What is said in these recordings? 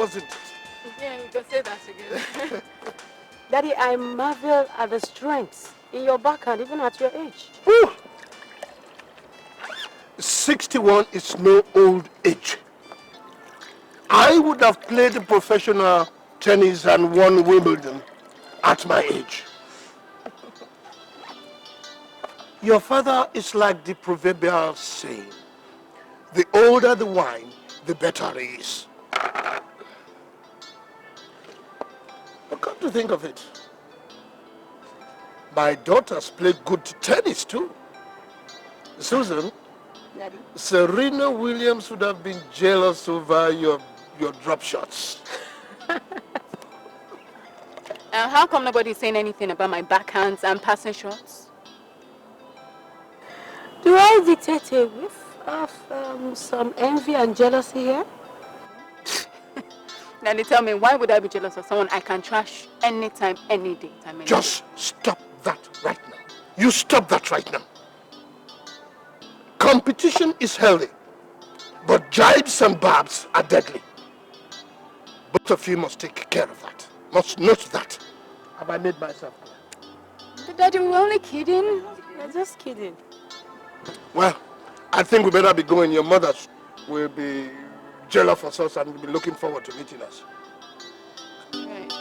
wasn't it? Yeah, we can say that together. Daddy, I marvel at the strength in your backhand, even at your age. Whew. 61 is no old age. I would have played professional tennis and won Wimbledon at my age. Your father is like the proverbial saying, the older the wine, the better it is. But come to think of it, my daughters play good tennis too. Susan, Daddy? Serena Williams would have been jealous over your drop shots. How come nobody's saying anything about my backhands and passing shots? Do I detect a whiff of some envy and jealousy here? Now they tell me, why would I be jealous of someone I can trash anytime, any day? Just stop that right now. You stop that right now. Competition is healthy, but jibes and barbs are deadly. Both of you must take care of that. Must note that. Have I made myself clear? But Daddy, we're only kidding. We're just kidding. Well, I think we better be going. Your mother will be jealous of us and will be looking forward to meeting us. Right.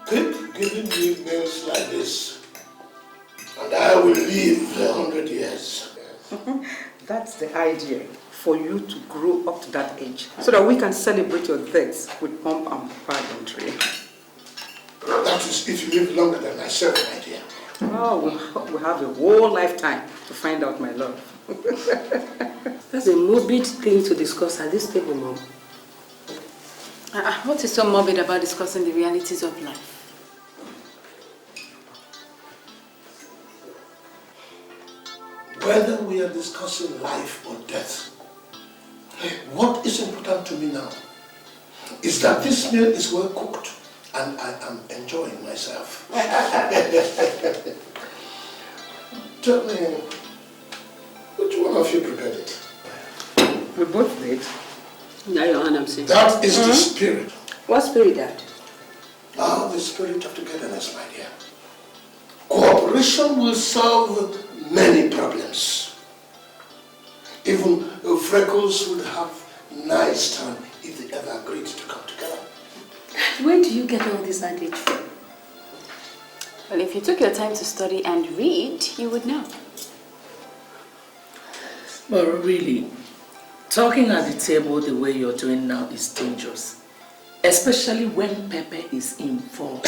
Keep giving me meals like this, and I will live 100 years. That's the idea, for you to grow up to that age, so that we can celebrate your deaths with pomp and pageantry. That is if you live longer than myself, my dear. Oh, we have a whole lifetime to find out, my love. That's a morbid thing to discuss at this table, Mom. What is so morbid about discussing the realities of life? Whether we are discussing life or death, what is important to me now is that this meal is well cooked and I am enjoying myself. Tell me, which one of you prepared it? We both did. Now your hand, I'm saying. That is the spirit. What spirit, Dad? Ah, the spirit of togetherness, my dear. Cooperation will solve many problems. Even Freckles would have nice time if they ever agreed to come together. Where do you get all this adage from? Well, if you took your time to study and read, you would know. But really, talking at the table the way you're doing now is dangerous. Especially when Pepe is involved.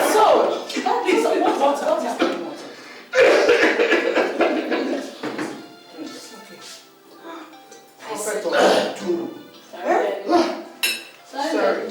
So, please, what is going on? Sorry.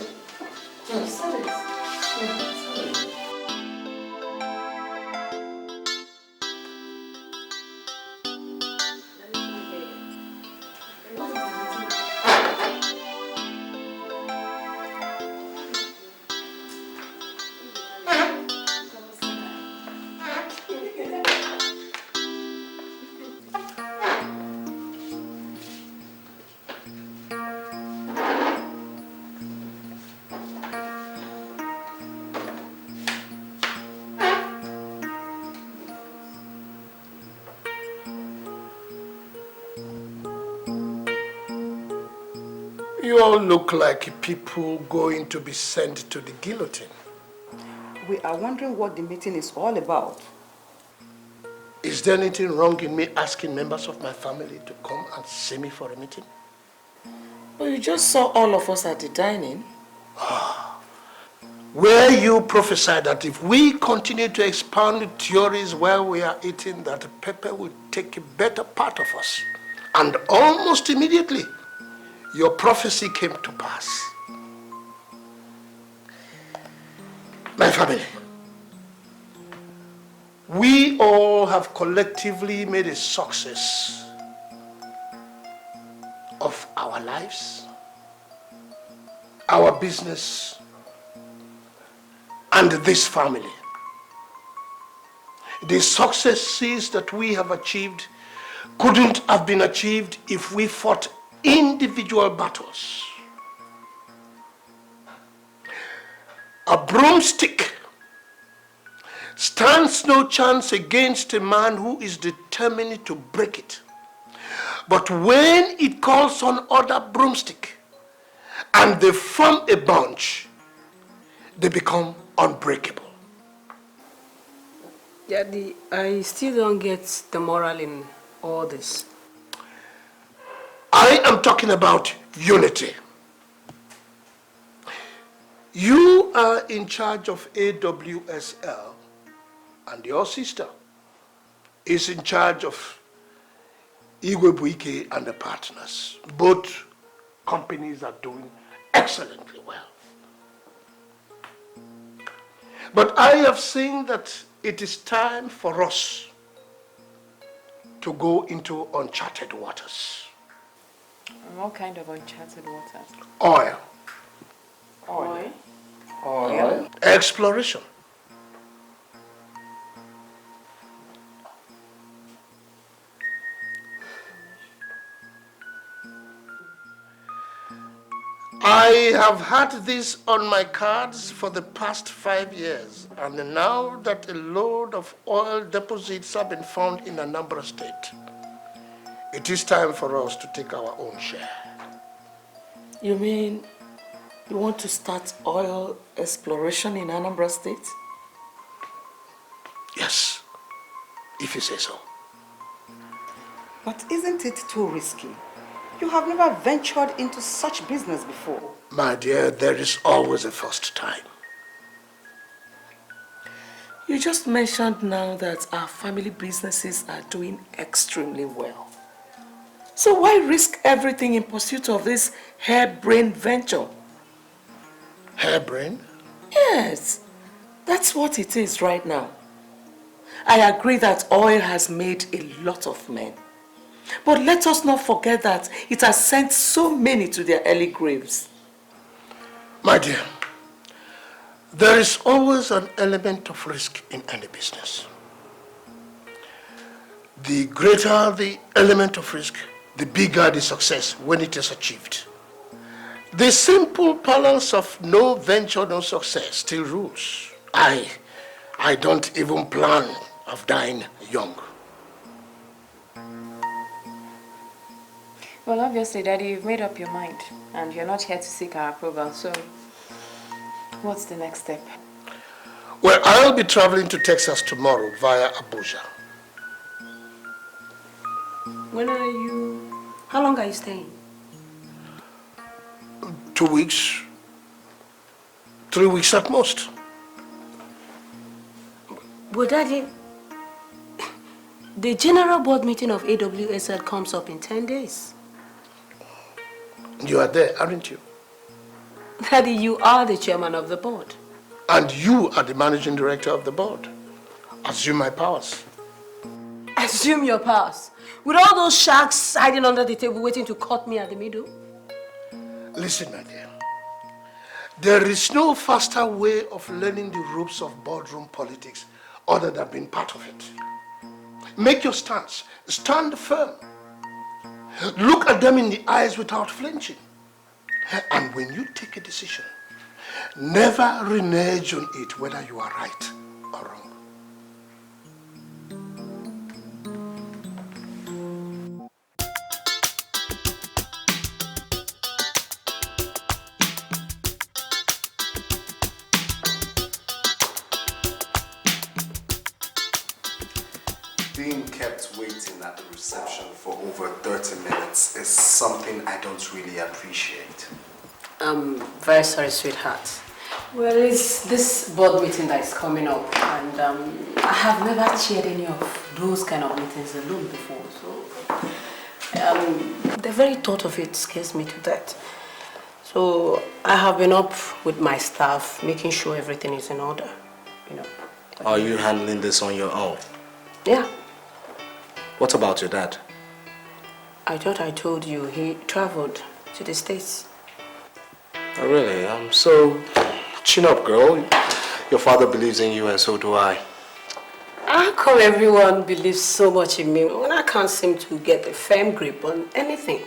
You all look like people going to be sent to the guillotine. We are wondering what the meeting is all about. Is there anything wrong in me asking members of my family to come and see me for a meeting? Well, you just saw all of us at the dining. Where you prophesied that if we continue to expound theories while we are eating, that pepper will take a better part of us. And almost immediately, your prophecy came to pass. My family, we all have collectively made a success of our lives, our business, and this family. The successes that we have achieved couldn't have been achieved if we fought individual battles. A broomstick stands no chance against a man who is determined to break it. But when it calls on other broomstick and they form a bunch, they become unbreakable. Daddy, I still don't get the moral in all this. I am talking about unity. You are in charge of AWSL, and your sister is in charge of Igwebuike and the partners. Both companies are doing excellently well. But I have seen that it is time for us to go into uncharted waters. What kind of uncharted waters? Oil. Oil? Oil? Exploration. I have had this on my cards for the past 5 years, and now that a load of oil deposits have been found in Anambra State, it is time for us to take our own share. You mean you want to start oil exploration in Anambra State? Yes, if you say so. But isn't it too risky? You have never ventured into such business before. My dear, there is always a first time. You just mentioned now that our family businesses are doing extremely well. So why risk everything in pursuit of this harebrained venture? Harebrained? Yes, that's what it is right now. I agree that oil has made a lot of men. But let us not forget that it has sent so many to their early graves. My dear, there is always an element of risk in any business. The greater the element of risk, the bigger the success when it is achieved. The simple balance of no venture, no success still rules. I don't even plan of dying young. Well, obviously, Daddy, you've made up your mind, and you're not here to seek our approval, so what's the next step? Well, I'll be traveling to Texas tomorrow via Abuja. When are you... How long are you staying? 2 weeks, 3 weeks at most. But Daddy, the general board meeting of AWSL comes up in 10 days. You are there, aren't you? Daddy, you are the chairman of the board. And you are the managing director of the board. Assume my powers. Assume your powers. With all those sharks hiding under the table waiting to cut me at the middle. Listen, my dear. There is no faster way of learning the ropes of boardroom politics other than being part of it. Make your stance. Stand firm. Look at them in the eyes without flinching. And when you take a decision, never renege on it whether you are right or wrong. being kept waiting at the reception for over 30 minutes is something I don't really appreciate. I'm very sorry, sweetheart. Well, it's this board meeting that is coming up, and I have never chaired any of those kind of meetings alone before, so the very thought of it scares me to death. So I have been up with my staff, making sure everything is in order, you know. Are you handling this on your own? Yeah. What about your dad? I thought I told you he traveled to the States. Oh, really? So chin up, girl. Your father believes in you and so do I. How come everyone believes so much in me when I can't seem to get a firm grip on anything?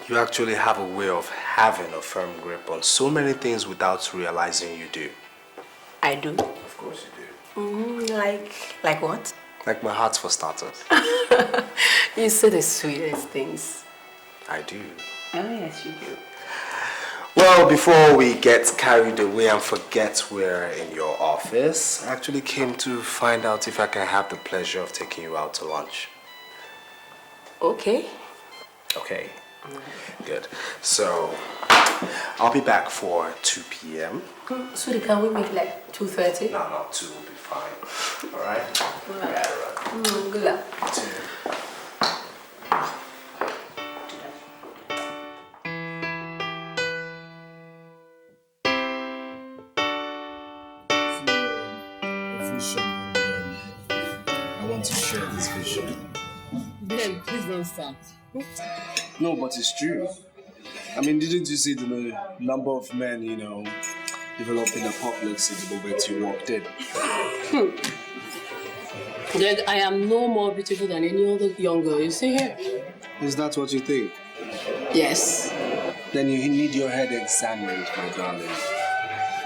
You actually have a way of having a firm grip on so many things without realizing you do. I do. Of course you do. Like what? Like my heart for starters. You say the sweetest things. I do. Oh, yes, you do. Well, before we get carried away and forget we're in your office, I actually came to find out if I can have the pleasure of taking you out to lunch. Okay. Okay. Good. So, I'll be back for 2 p.m. Sweetie, can we make like 2:30? No, 2 will be fine. All right? Good luck. 2. I want to share this vision. Ben, please don't start. No, but it's true. I mean, didn't you see the number of men, developing apoplexy the moment you walked in? Greg, I am no more beautiful than any other young girl you see here. Is that what you think? Yes. Then you need your head examined, my darling.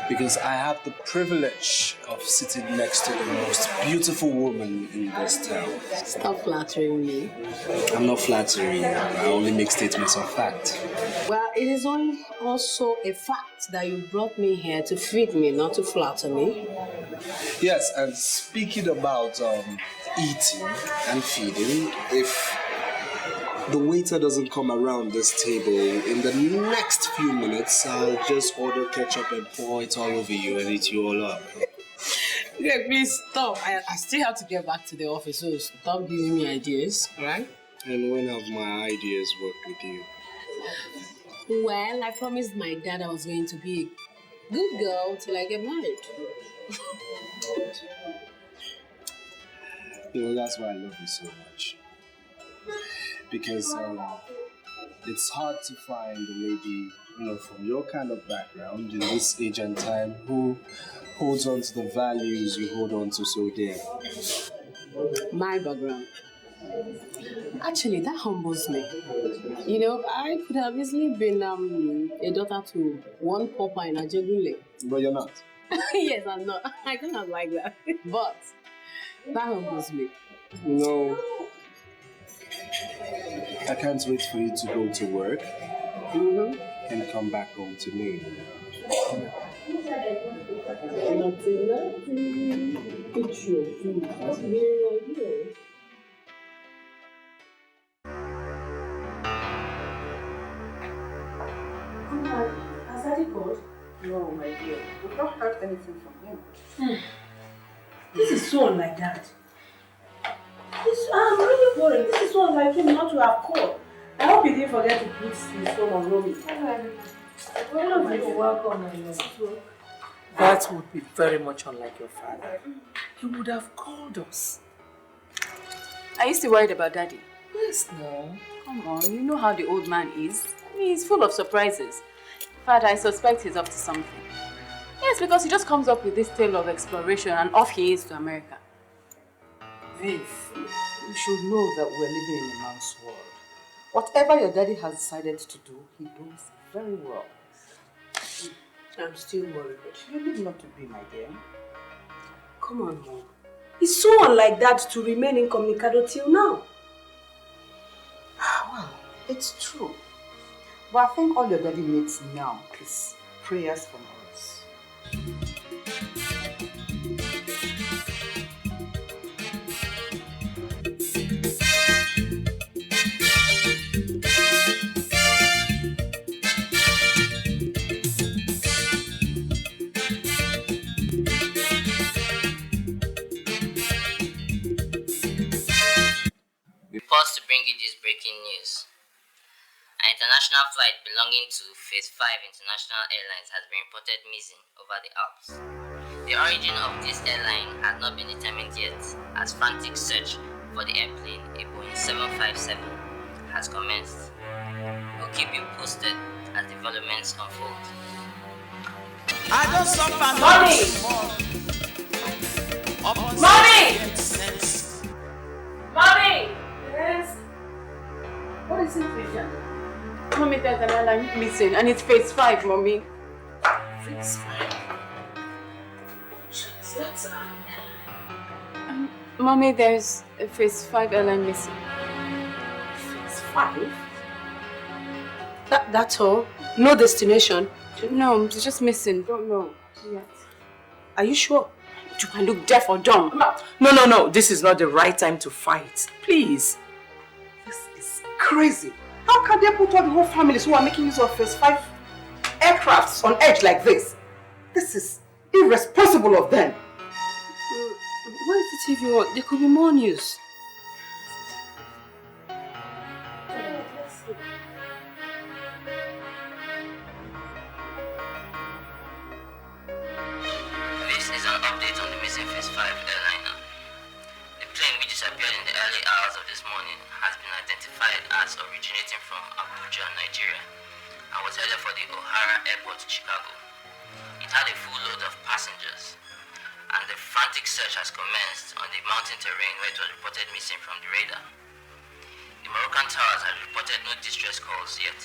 Because I have the privilege of sitting next to the most beautiful woman in this town. Stop flattering me. I'm not flattering you. I only make statements of fact. Well, it is also a fact that you brought me here to feed me, not to flatter me. Yes, and speaking about eating and feeding, if the waiter doesn't come around this table in the next few minutes, I'll just order ketchup and pour it all over you and eat you all up. Greg, please stop. I still have to get back to the office, so stop giving me ideas, right? And when have my ideas worked with you? Well, I promised my dad I was going to be a good girl till I get married. That's why I love you so much. Because it's hard to find a lady, from your kind of background in this age and time who holds on to the values you hold on to so dear. My background. Actually, that humbles me. I could have easily been a daughter to one pauper in Ajegule. But you're not. Yes, I'm not. I cannot like that. But that humbles me. I can't wait for you to go to work and come back home to me. Nothing. It's your food. That's very idea. Has Daddy called? No, my dear. We've not heard anything from him. This is so unlike Dad. I'm really worried. This is so unlike him not to have called. I hope he didn't forget to put his phone on roaming. Welcome. That would be very much unlike your father. He would have called us. Are you still worried about Daddy? Yes, no. Come on, you know how the old man is. He's full of surprises. In fact, I suspect he's up to something. Yes, because he just comes up with this tale of exploration and off he is to America. Viv, you should know that we're living in a man's world. Whatever your daddy has decided to do, he does very well. I'm still worried. You need not to be, my dear. Come on, Mom. It's so unlike Dad to remain incommunicado till now. Well, it's true. But I think all your daddy needs now is prayers from us. bring you this breaking news. An international flight belonging to Phase 5 International Airlines has been reported missing over the Alps. The origin of this airline has not been determined yet, as frantic search for the airplane, a Boeing 757, has commenced. We'll keep you posted as developments unfold. I don't suffer Mommy! Mommy! Mommy! Yes? What is it, Vivian? Mommy, there's an airline missing and it's Phase 5, Mommy. Phase 5? That's... Mommy, there's a Phase 5 airline missing. Phase 5? That's all? No destination? No, it's just missing. Don't know yet. Are you sure? You can look deaf or dumb. No. This is not the right time to fight. Please. This is crazy. How can they put all the whole families who are making use of Phase 5 aircrafts on edge like this? This is irresponsible of them. What is the TV on? There could be more news. This is an update on the missing Phase 5 airliner. The plane, which disappeared in the early hours of this morning, has been identified as originating from Abuja, Nigeria, and was headed for the O'Hara Airport, Chicago. It had a full load of passengers, and the frantic search has commenced on the mountain terrain where it was reported missing from the radar. The Moroccan towers have reported no distress calls yet.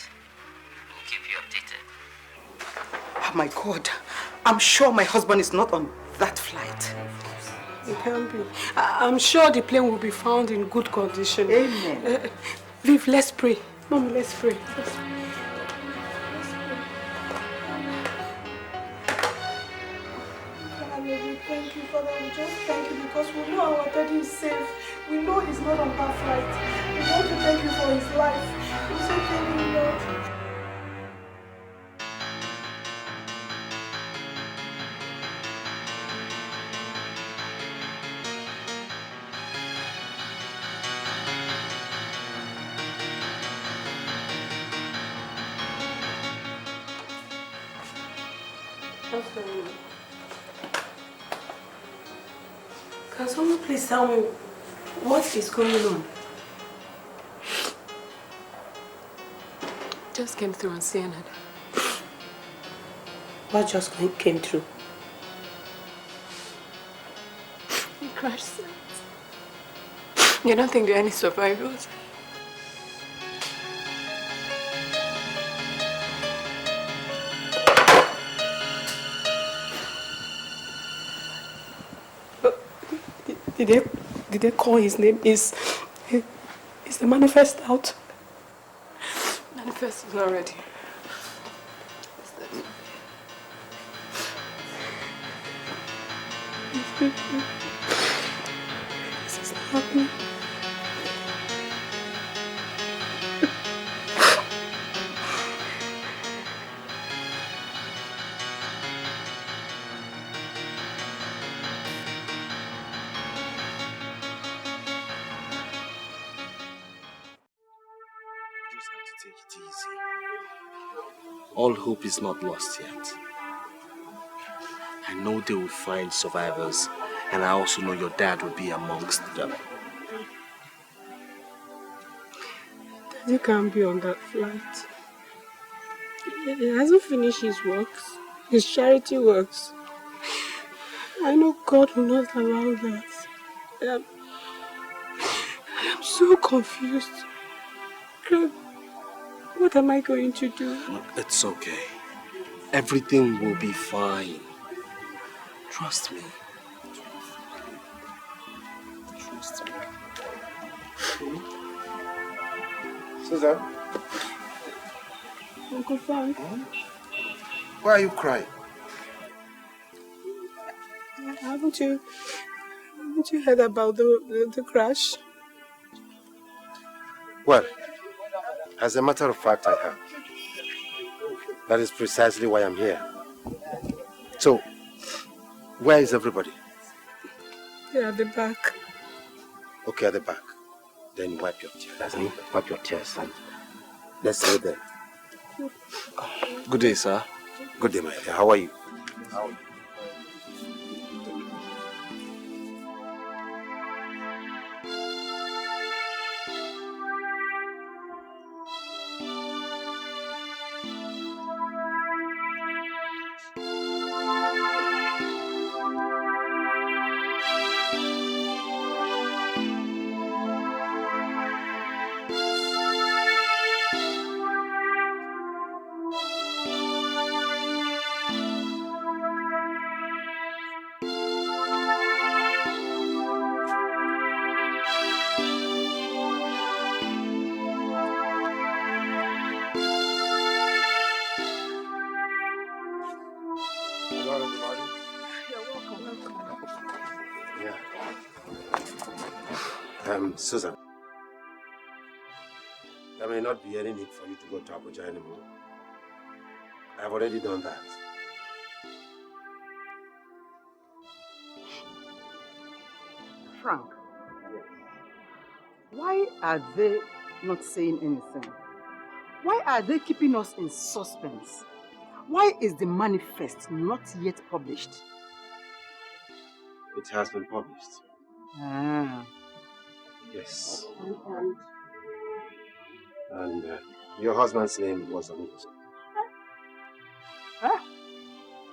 We'll keep you updated. Oh my God. I'm sure my husband is not on that flight. It can't be. I'm sure the plane will be found in good condition. Amen. Viv, let's pray. Mommy, let's pray. Thank you, Father. We just thank you because we know our daddy is safe. We know he's not on that flight. We want to thank you for his life. We say thank you, Lord. Can someone please tell me what is going on? Just came through on CNN. What just came through? He crashed. You don't think there are any survivors? Did they call his name? Is the manifest out? Manifest is not ready. This is not happening. All hope is not lost yet. I know they will find survivors, and I also know your dad will be amongst them. Daddy can't be on that flight. He hasn't finished his works, his charity works. I know God will not allow that. I am so confused. God, what am I going to do? It's okay. Everything will be fine. Trust me. Trust me. Susan? Uncle Frank? Why are you crying? Haven't you heard about the crash? Well, as a matter of fact, I have. That is precisely why I'm here. So, where is everybody? They're at the back. Okay, at the back. Then wipe your tears. Wipe your tears and let's stay there. Good day, sir. Good day, my dear. How are you? How are you? Susan, there may not be any need for you to go to Abuja anymore. I've already done that. Frank, why are they not saying anything? Why are they keeping us in suspense? Why is the manifest not yet published? It has been published. Ah. Yes. And your husband's name was Ngozi. Huh?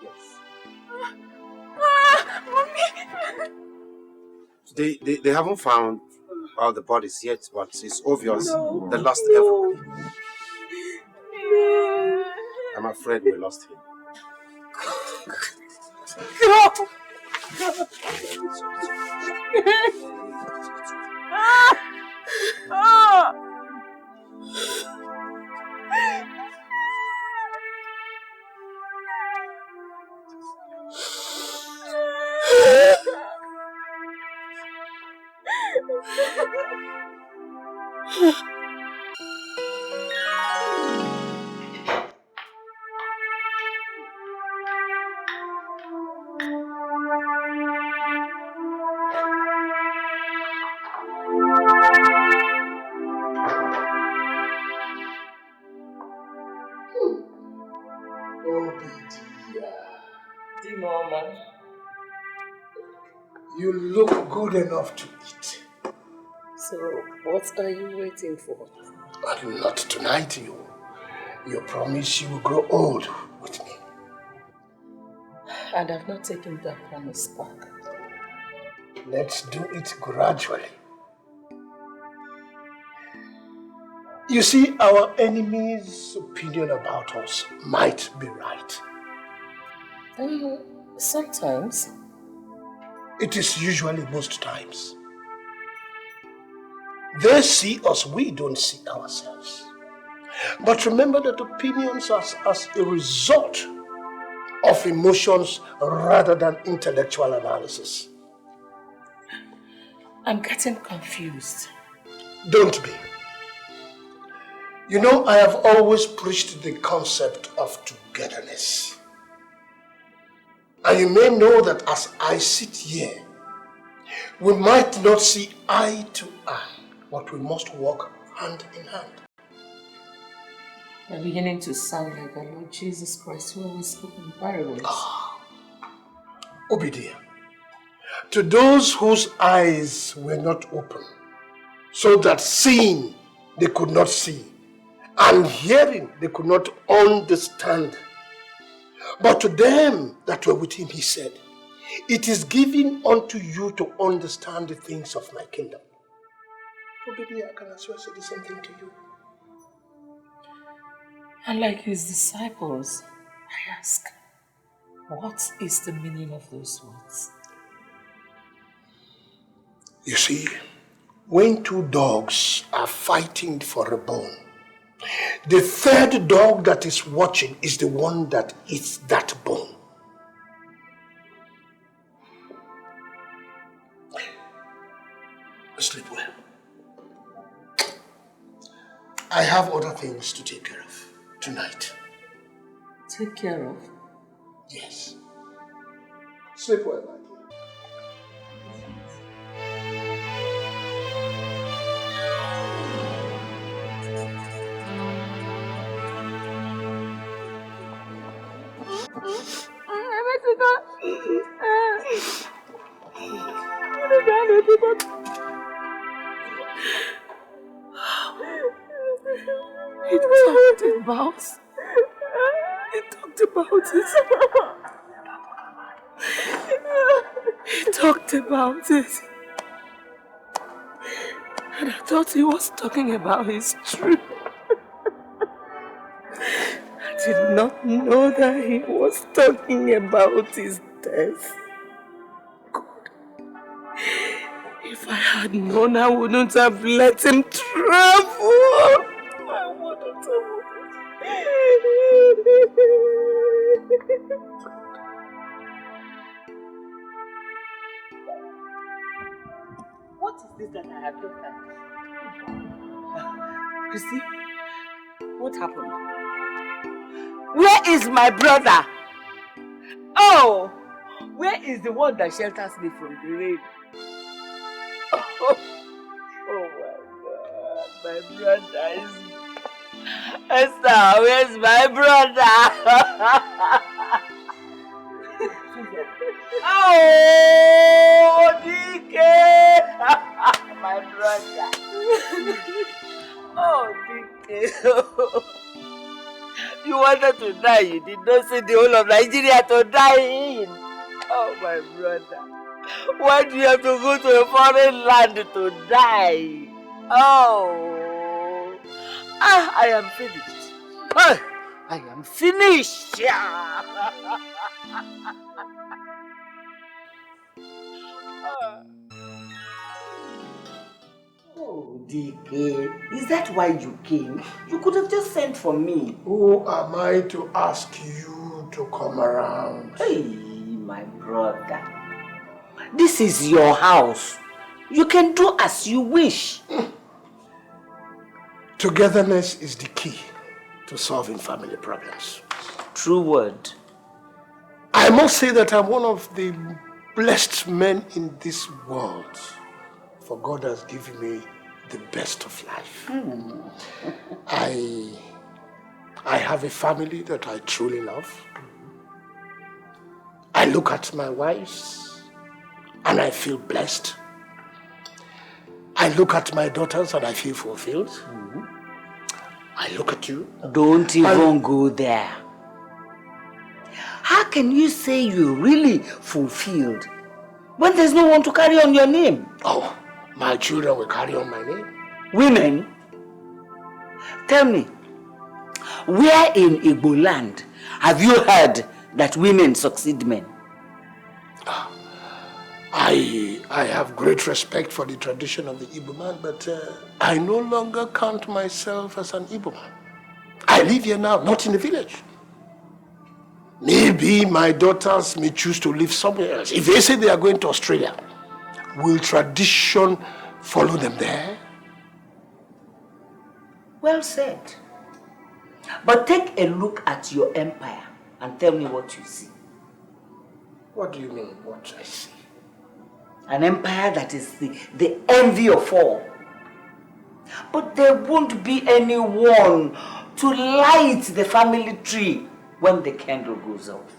Yes. Mommy! They haven't found all the bodies yet, but it's obvious they lost everybody. I'm afraid we lost him. No! You look good enough to eat. So, what are you waiting for? And not tonight, you promise you will grow old with me. And I've not taken that promise back. Let's do it gradually. You see, our enemy's opinion about us might be right. Sometimes. It is usually most times. They see us, we don't see ourselves. But remember that opinions are as a result of emotions rather than intellectual analysis. I'm getting confused. Don't be. You know, I have always preached the concept of togetherness. And you may know that as I sit here, we might not see eye to eye, but we must walk hand in hand. You're beginning to sound like the Lord Jesus Christ who always spoke in parables. Obadiah, to those whose eyes were not open, so that seeing they could not see, and hearing they could not understand. But to them that were with him, he said, it is given unto you to understand the things of my kingdom. Obadiah, I can as well say the same thing to you. And like his disciples, I ask, what is the meaning of those words? You see, when two dogs are fighting for a bone, the third dog that is watching is the one that eats that bone. Sleep well. I have other things to take care of tonight. Take care of? Yes. Sleep well, my dear. He talked about it. He talked about it. And I thought he was talking about his truth. I did not know that he was talking about his death. God. If I had known, I wouldn't have let him travel. I wouldn't have. What is this that I have done? Christy, what happened? Where is my brother? Oh, where is the one that shelters me from the rain? Oh my God, my brother is... Esther, where's my brother? Oh, DK! My brother. Oh, DK. You wanted to die, you did not see the whole of Nigeria to die in. Oh, my brother. Why do you have to go to a foreign land to die? Oh. I am finished. I am finished. Oh, DK, is that why you came? You could have just sent for me. Who am I to ask you to come around? Hey, my brother. This is your house. You can do as you wish. Togetherness is the key to solving family problems. True word. I must say that I'm one of the blessed men in this world. For God has given me the best of life. I have a family that I truly love. I look at my wives and I feel blessed. I look at my daughters and I feel fulfilled. I look at you. Don't even go there. How can you say you're really fulfilled when there's no one to carry on your name? Oh, my children will carry on my name. Women? Tell me, where in Igbo land have you heard that women succeed men? I have great respect for the tradition of the Igbo man, but I no longer count myself as an Igbo man. I live here now, not in the village. Maybe my daughters may choose to live somewhere else. If they say they are going to Australia, will tradition follow them there? Well said. But take a look at your empire and tell me what you see. What do you mean, what I see? An empire that is the envy of all. But there won't be anyone to light the family tree when the candle goes off.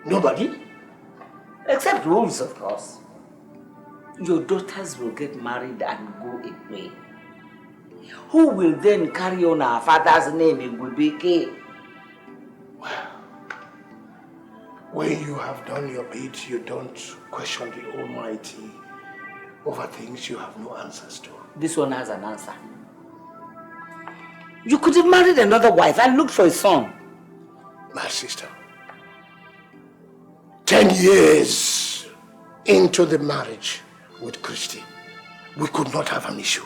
Nobody? Except wolves, of course. Your daughters will get married and go away. Who will then carry on our father's name in Gubeke? Well, when you have done your bid, you don't question the Almighty over things you have no answers to. This one has an answer. You could have married another wife and looked for a son. My sister, 10 years into the marriage with Christy, we could not have an issue.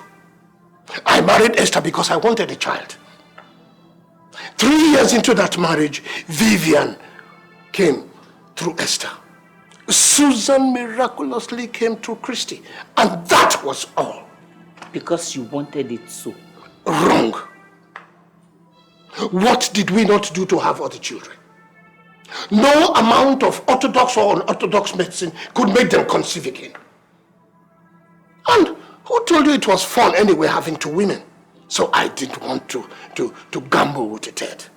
I married Esther because I wanted a child. 3 years into that marriage, Vivian came through Esther. Susan miraculously came through Christy. And that was all. Because you wanted it so. Wrong. What did we not do to have other children? No amount of orthodox or unorthodox medicine could make them conceive again. And who told you it was fun anyway having 2 women? So I didn't want to gamble with it.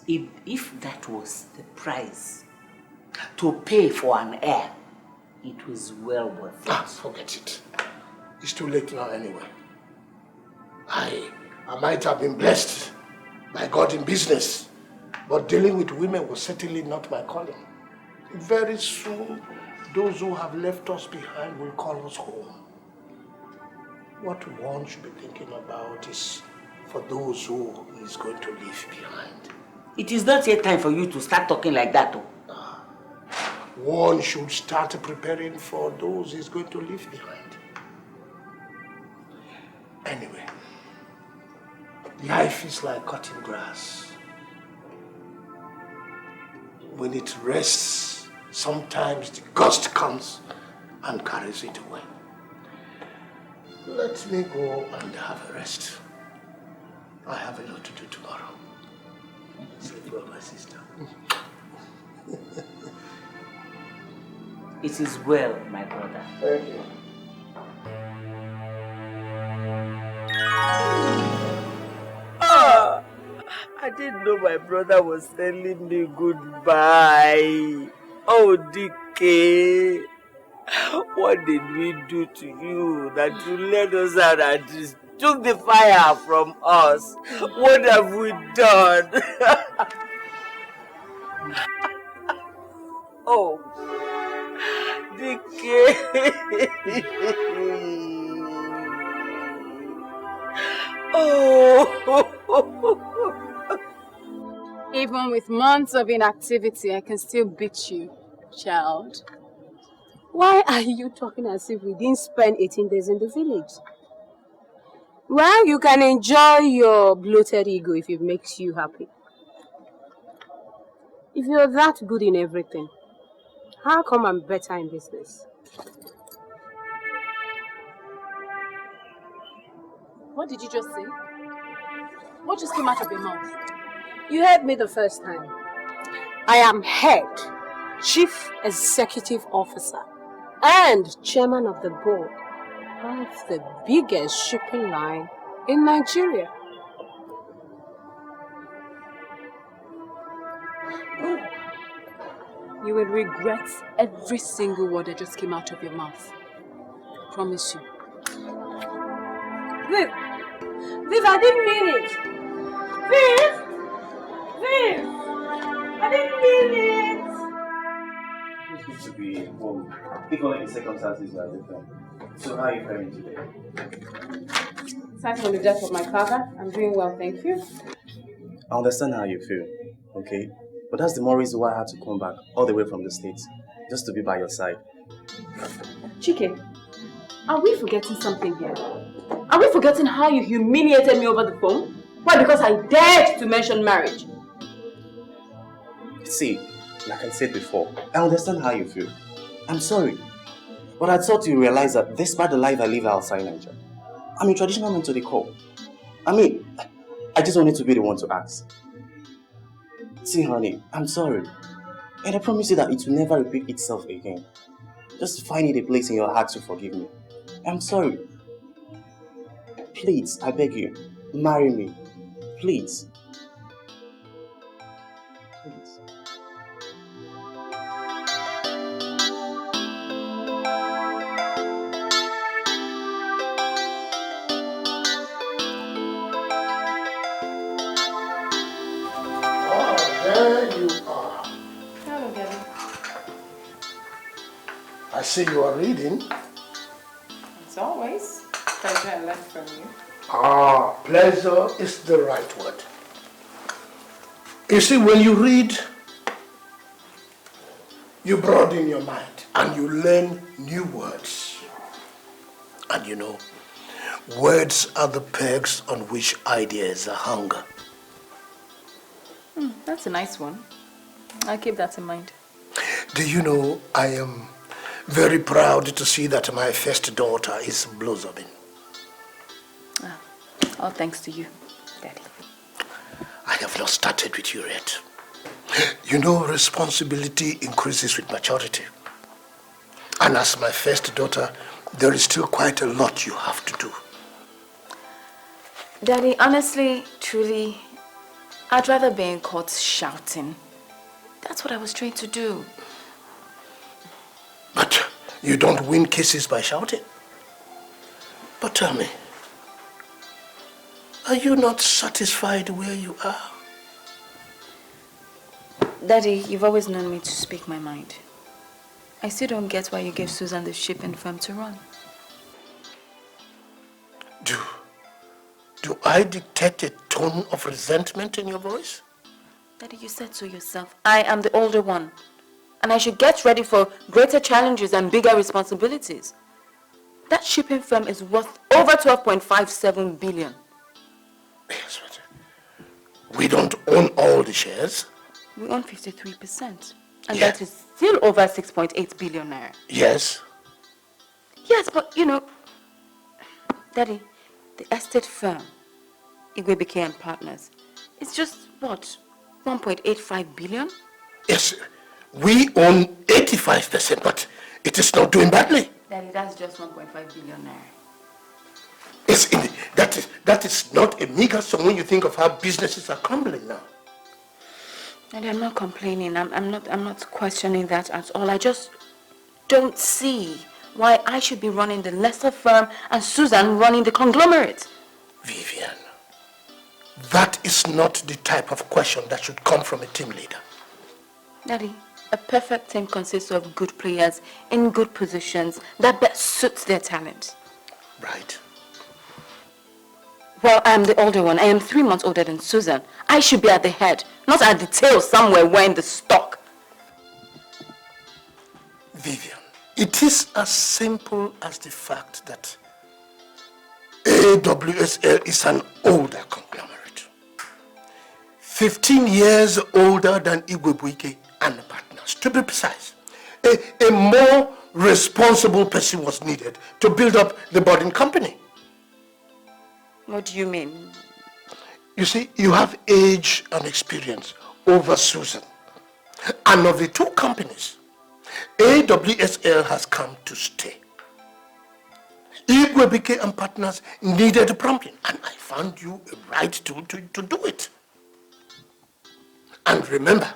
If that was the price to pay for an heir, it was well worth it. Forget it. It's too late now anyway. I might have been blessed by God in business, but dealing with women was certainly not my calling. Very soon, those who have left us behind will call us home. What one should be thinking about is for those who he is going to leave behind. It is not yet time for you to start talking like that. One should start preparing for those he's going to leave behind. Anyway, life is like cutting grass. When it rests, sometimes the gust comes and carries it away. Let me go and have a rest. I have a lot to do tomorrow. Sleep well, my sister. It is well, my brother. Thank you. I didn't know my brother was telling me goodbye. Oh, DK. What did we do to you that you let us out and just took the fire from us? What have we done? Oh, DK. Oh. Even with months of inactivity, I can still beat you, child. Why are you talking as if we didn't spend 18 days in the village? Well, you can enjoy your bloated ego if it makes you happy. If you're that good in everything, how come I'm better in business? What did you just say? What just came out of your mouth? You heard me the first time. I am head, chief executive officer, and chairman of the board of the biggest shipping line in Nigeria. You will regret every single word that just came out of your mouth. I promise you. Viv! Viv, I didn't mean it! Viv! Viv! I didn't mean it! It's good to be home, if only the circumstances are different. So how are you faring today? Aside from the death of my father, I'm doing well, thank you. I understand how you feel, okay? But that's the more reason why I had to come back all the way from the States, just to be by your side. Chike, are we forgetting something here? Are we forgetting how you humiliated me over the phone? Why? Because I dared to mention marriage. See, like I said before, I understand how you feel. I'm sorry. But I thought you realized that despite the life I live outside Nigeria, I'm a traditional man to the core. I mean, I just wanted to be the one to ask. See, honey, I'm sorry. And I promise you that it will never repeat itself again. Just find it a place in your heart to forgive me. I'm sorry. Please, I beg you, marry me. Please. Please. There you are. Hello, Daddy. I see you are reading. As always, pleasure I learned from you. Pleasure is the right word. You see, when you read, you broaden your mind and you learn new words. And you know, words are the pegs on which ideas are hung. That's a nice one. I'll keep that in mind. Do you know, I am very proud to see that my first daughter is blossoming. All thanks to you, Daddy. I have not started with you yet. You know, responsibility increases with maturity. And as my first daughter, there is still quite a lot you have to do. Daddy, honestly, truly, I'd rather be in court shouting. That's what I was trained to do. But you don't win cases by shouting. But tell me, are you not satisfied where you are? Daddy, you've always known me to speak my mind. I still don't get why you gave Susan the shipping firm to run. Do I detect a tone of resentment in your voice? Daddy, you said so yourself. I am the older one. And I should get ready for greater challenges and bigger responsibilities. That shipping firm is worth over 12.57 billion. Yes, but we don't own all the shares. We own 53%. And Yeah. that is still over 6.8 billion naira. Yes. Yes, but you know, Daddy, the estate firm, Igwebike and Partners, it's just, what, 1.85 billion? Yes, we own 85%, but it is not doing badly. Daddy, that's just 1.5 billion naira. Yes, that is not a meager sum when you think of how businesses are crumbling now. Daddy, I'm not complaining. I'm not questioning that at all. I just don't see why I should be running the lesser firm and Susan running the conglomerate. Vivian, that is not the type of question that should come from a team leader. Daddy, a perfect team consists of good players in good positions that best suits their talent. Right. Well, I'm the older one. I am 3 months older than Susan. I should be at the head, not at the tail somewhere wearing the stock. Vivian, it is as simple as the fact that AWSL is an older conglomerate. 15 years older than Igwebike and Partners, to be precise. A more responsible person was needed to build up the boarding company. What do you mean? You see, you have age and experience over Susan. And of the two companies, AWSL has come to stay. Igwebike and Partners needed prompting, and I found you a right to do it. And remember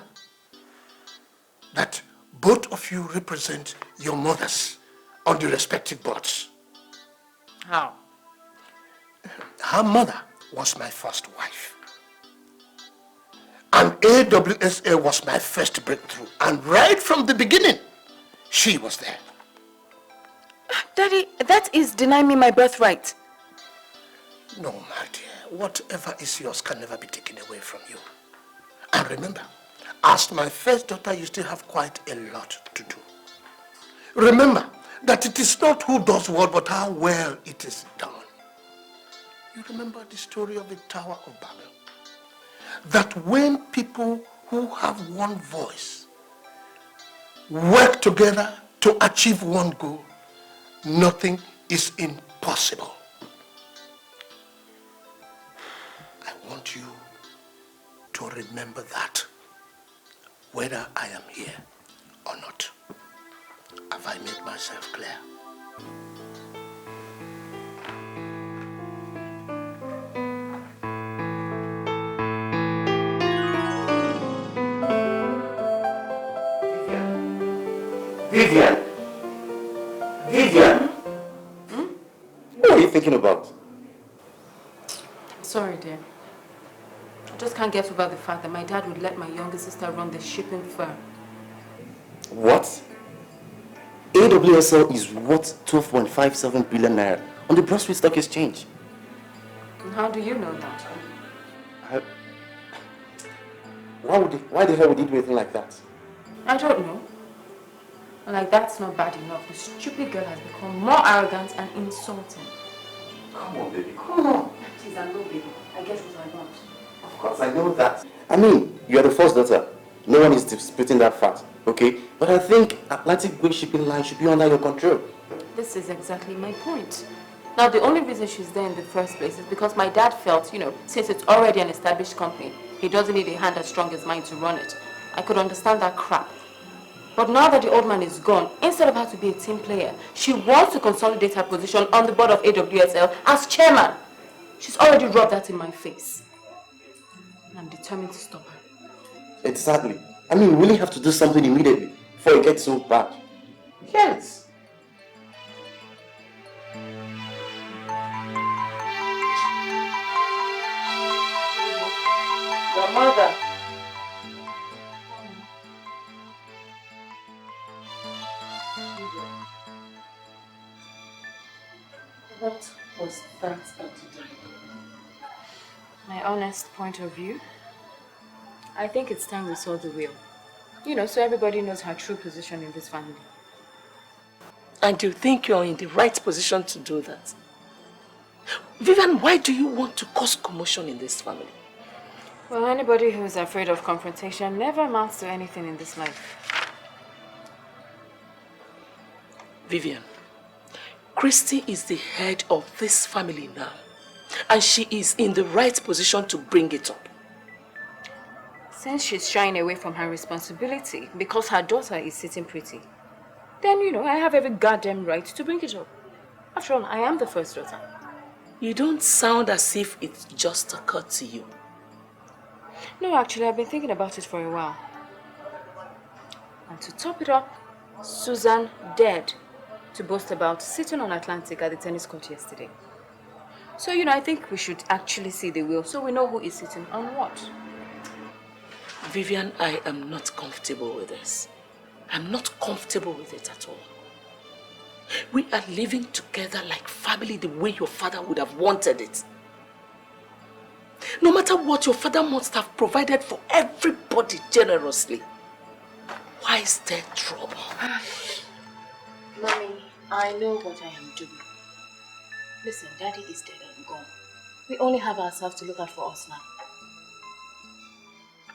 that both of you represent your mothers on the respective boards. How? Her mother was my first wife. And AWSL was my first breakthrough. And right from the beginning, she was there. Daddy, that is denying me my birthright. No, my dear. Whatever is yours can never be taken away from you. And remember, as my first daughter, you still have quite a lot to do. Remember that it is not who does what, but how well it is done. You remember the story of the Tower of Babel? That when people who have one voice work together to achieve one goal, nothing is impossible. I want you to remember that, whether I am here or not. Have I made myself clear? Vivian! Vivian! What are you thinking about? Sorry, dear. I just can't get over the fact that my dad would let my younger sister run the shipping firm. What? AWSL is worth 12.57 billion naira on the Broad Street Stock Exchange. And how do you know that? Why the hell would he do anything like that? I don't know. Like, that's not bad enough. The stupid girl has become more arrogant and insulting. Come on, baby, come on. Please, I know, baby. I get what I want. Of course, I know that. I mean, you are the first daughter. No one is disputing that fact, okay? But I think Atlantic Way Shipping Line should be under your control. This is exactly my point. Now, the only reason she's there in the first place is because my dad felt, since it's already an established company, he doesn't need a hand as strong as mine to run it. I could understand that crap. But now that the old man is gone, instead of her to be a team player, she wants to consolidate her position on the board of AWSL as chairman. She's already rubbed that in my face. I'm determined to stop her. Exactly. I mean, we really have to do something immediately before it gets so bad. Yes. Your mother. What was that Odita? My honest point of view, I think it's time we saw the will. You know, so everybody knows her true position in this family. And you think you're in the right position to do that? Vivian, why do you want to cause commotion in this family? Well, anybody who's afraid of confrontation never amounts to anything in this life. Vivian, Christy is the head of this family now. And she is in the right position to bring it up. Since she's shying away from her responsibility because her daughter is sitting pretty, then, you know, I have every goddamn right to bring it up. After all, I am the first daughter. You don't sound as if it just occurred to you. No, actually, I've been thinking about it for a while. And to top it up, Susan dared to boast about sitting on Atlantic at the tennis court yesterday. So, you know, I think we should actually see the will so we know who is sitting on what. Vivian, I am not comfortable with this. I'm not comfortable with it at all. We are living together like family the way your father would have wanted it. No matter what, your father must have provided for everybody generously. Why is there trouble? Mommy, I know what I am doing. Listen, Daddy is dead and gone. We only have ourselves to look out for us now.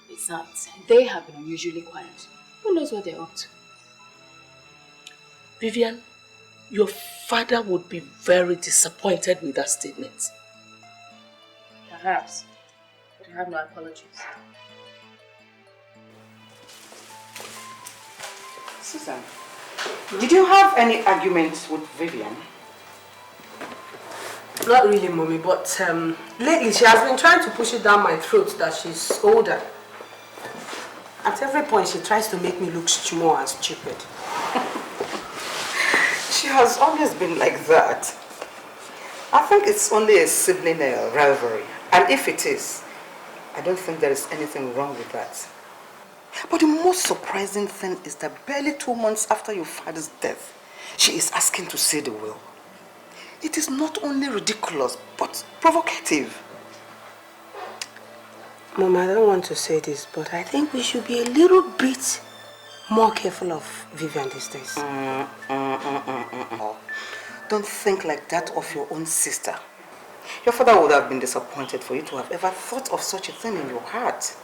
Besides, they have been unusually quiet. Who knows what they're up to? Vivian, your father would be very disappointed with that statement. Perhaps, but I have no apologies. Susan, did you have any arguments with Vivian? Not really, Mommy, but lately she has been trying to push it down my throat that she's older. At every point she tries to make me look small and stupid. She has always been like that. I think it's only a sibling rivalry. And if it is, I don't think there is anything wrong with that. But the most surprising thing is that barely 2 months after your father's death, she is asking to see the will. It is not only ridiculous, but provocative. Mom, I don't want to say this, but I think we should be a little bit more careful of Vivian these days. Don't think like that of your own sister. Your father would have been disappointed for you to have ever thought of such a thing in your heart.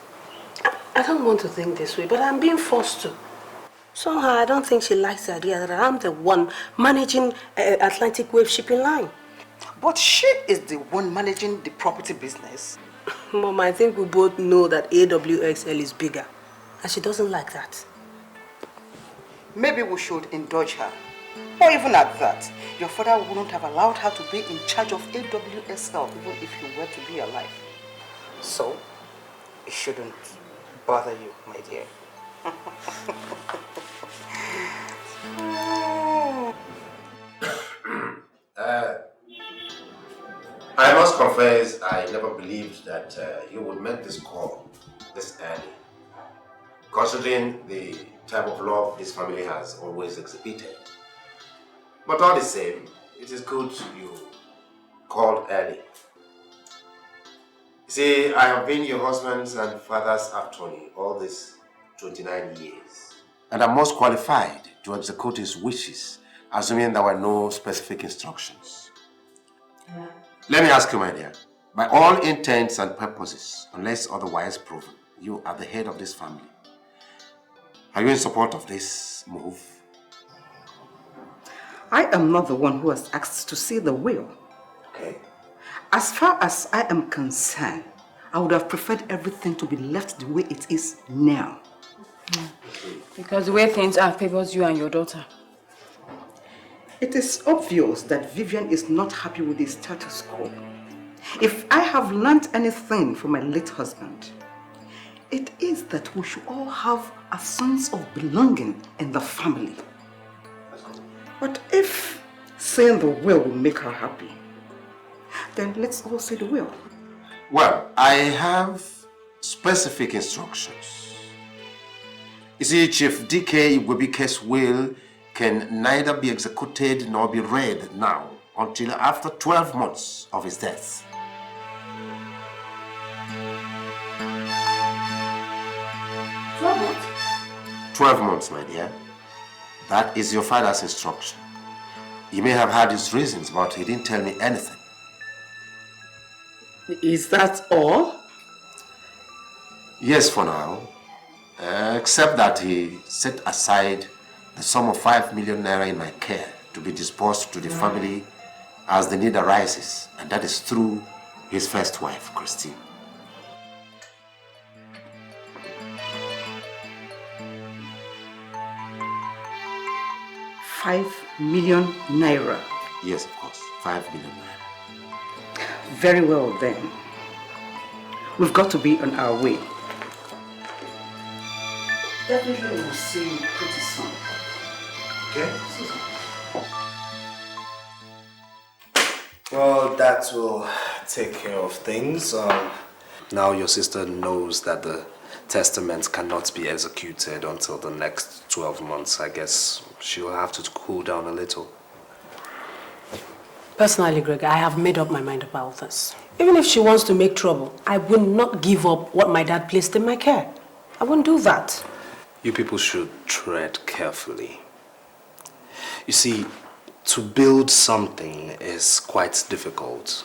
I don't want to think this way, but I'm being forced to. Somehow, I don't think she likes the idea that I'm the one managing Atlantic Wave shipping line. But she is the one managing the property business. Mom, I think we both know that AWXL is bigger, and she doesn't like that. Maybe we should indulge her. Or even at that, your father wouldn't have allowed her to be in charge of AWSL even if you were to be alive. So, it shouldn't bother you, my dear. I must confess, I never believed that you would make this call this early, considering the type of love this family has always exhibited. But all the same, it is good you called early. See, I have been your husband's and father's attorney all these 29 years. And I'm most qualified to execute his wishes, assuming there were no specific instructions. Let me ask you, my dear, by all intents and purposes, unless otherwise proven, you are the head of this family. Are you in support of this move? I am not the one who has asked to see the will. Okay. As far as I am concerned, I would have preferred everything to be left the way it is now. Because the way things are favors you and your daughter. It is obvious that Vivian is not happy with the status quo. If I have learned anything from my late husband, It is that we should all have a sense of belonging in the family. But if saying the will make her happy, then let's all say the will. Well, I have specific instructions. You see, Chief DK Igwebike's will can neither be executed nor be read now until after 12 months of his death. 12 months? 12 months, my dear. That is your father's instruction. He may have had his reasons, but he didn't tell me anything. Is that all? Yes, for now. Except that he set aside the sum of 5 million naira in my care to be disbursed to the family as the need arises, and that is through his first wife, Christine. ₦5 million. Yes, of course, 5 million naira. Very well then. We've got to be on our way. Definitely we'll see you pretty soon. Okay? Well, that will take care of things. Now your sister knows that the testament cannot be executed until the next 12 months. I guess she'll have to cool down a little. Personally, Greg, I have made up my mind about this. Even if she wants to make trouble, I will not give up what my dad placed in my care. I won't do that. You people should tread carefully. You see, to build something is quite difficult,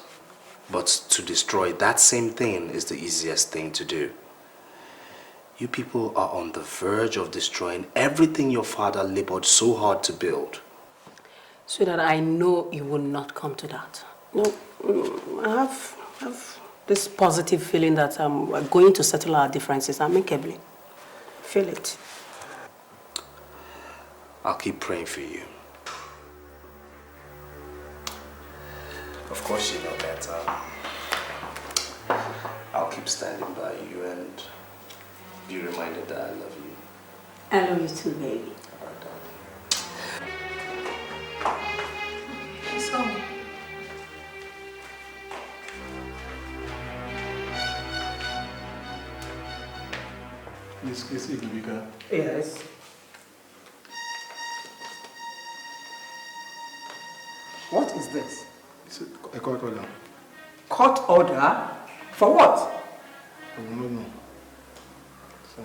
but to destroy that same thing is the easiest thing to do. You people are on the verge of destroying everything your father labored so hard to build. So that I know it will not come to that. No, I have this positive feeling that we're going to settle our differences amicably. Feel it. I'll keep praying for you. Of course you know that I'll keep standing by you and be reminded that I love you. I love you too, baby. She's coming. Miss Igwebike. Yes. What is this? It's a court order. Court order? For what? I will not know. So,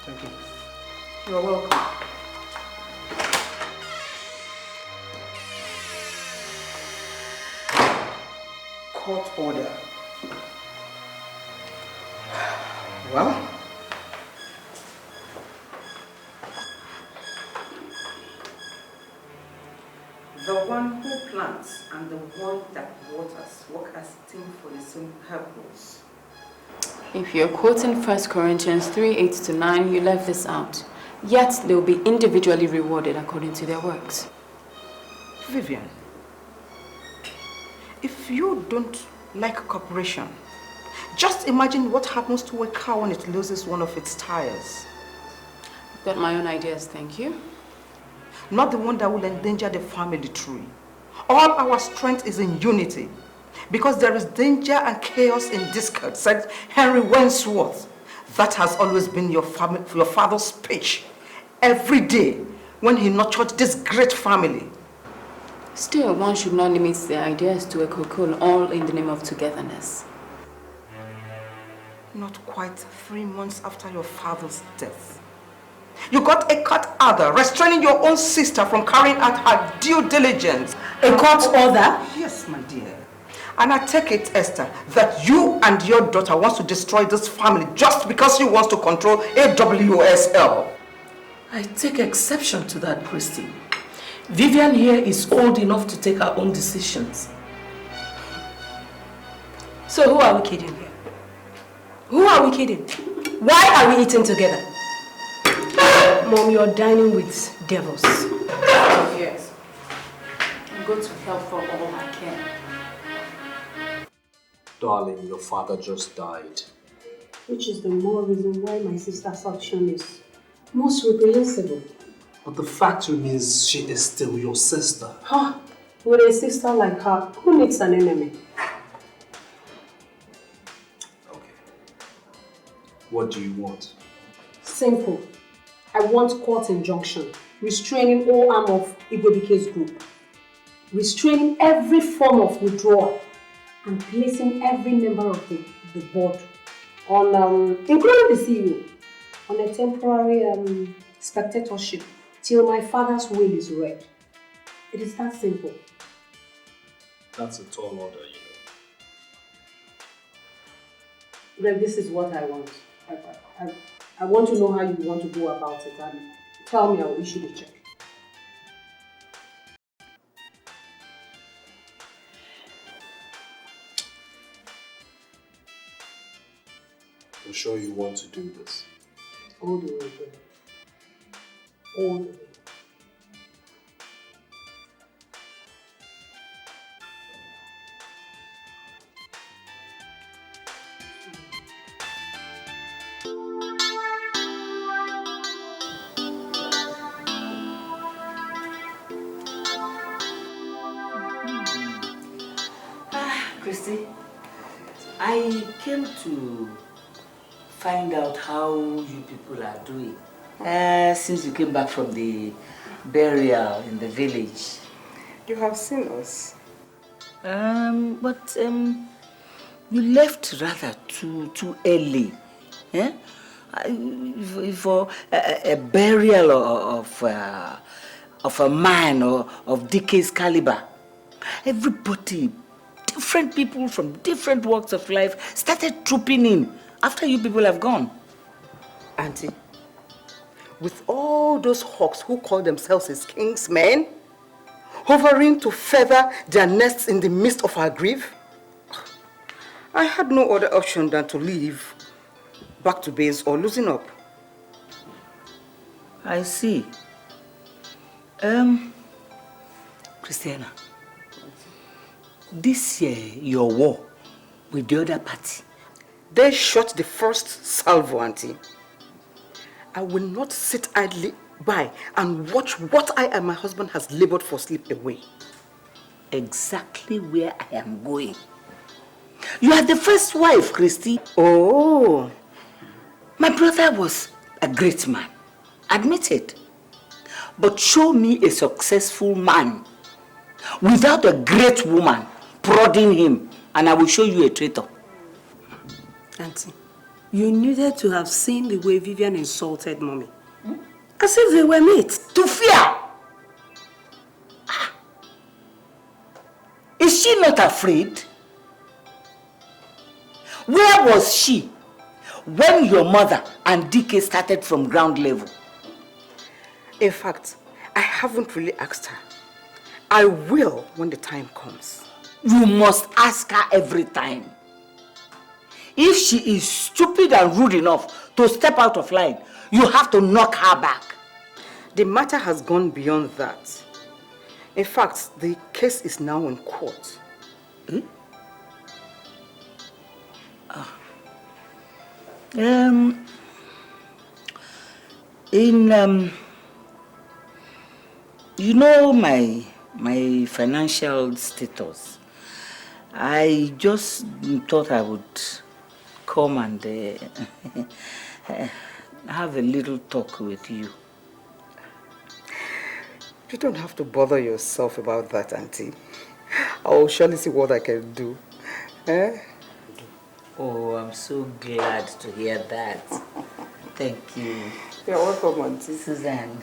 thank you. You're welcome. Court order. Well, the one who plants and the one that waters work as a team for the same purpose. If you're quoting 1 Corinthians 3:8-9, you left this out. Yet they will be individually rewarded according to their works. Vivian, if you don't like cooperation, just imagine what happens to a car when it loses one of its tires. I've got my own ideas, thank you. Not the one that will endanger the family tree. All our strength is in unity. Because there is danger and chaos in discord, said Henry Wentworth. That has always been your father's speech. Every day when he nurtured this great family. Still, one should not limit their ideas to a cocoon, all in the name of togetherness. Not quite 3 months after your father's death. You got a court order restraining your own sister from carrying out her due diligence. A court order? Yes, my dear. And I take it, Esther, that you and your daughter wants to destroy this family just because she wants to control AWSL. I take exception to that, Christy. Vivian here is old enough to take her own decisions. So who are we kidding here? Who are we kidding? Why are we eating together? Mom, you're dining with devils. Yes. I'm going to help for all I can. Darling, your father just died. Which is the more reason why my sister's action is most reprehensible. But the fact remains she is still your sister. Huh? With a sister like her, who needs an enemy? Okay. What do you want? Simple. I want court injunction, restraining all arm of Igwebike's group, restraining every form of withdrawal, and placing every member of the board on, including the CEO, on a temporary spectatorship till my father's will is read. It is that simple. That's a tall order, Greg, this is what I want. I want to know how you want to go about it, and tell me, I will issue the check. I'm sure you want to do this. All the way, Greg. All the way. Christy, I came to find out how you people are doing since you came back from the burial in the village. You have seen us. But you left rather too early. Eh? For a burial of a man of DK's caliber. Everybody, different people from different walks of life started trooping in after you people have gone. Auntie, with all those hawks who call themselves as king's men, hovering to feather their nests in the midst of our grief, I had no other option than to leave back to base or losing up. I see. Christiana, this year, your war with the other party. They shot the first salvo, Auntie. I will not sit idly by and watch what I and my husband has labored for slip away. Exactly where I am going. You are the first wife, Christy. Oh. My brother was a great man, admitted. But show me a successful man without a great woman prodding him, and I will show you a traitor. Auntie, you needed to have seen the way Vivian insulted Mommy. As if they were mates. To fear! Is she not afraid? Where was she when your mother and DK started from ground level? In fact, I haven't really asked her. I will when the time comes. You must ask her every time. If she is stupid and rude enough to step out of line, you have to knock her back. The matter has gone beyond that. In fact, the case is now in court. Hmm? You know my financial status. I just thought I would come and have a little talk with you. You don't have to bother yourself about that, Auntie. I will surely see what I can do. Eh? Oh, I'm so glad to hear that. Thank you. You're welcome, Auntie. Suzanne.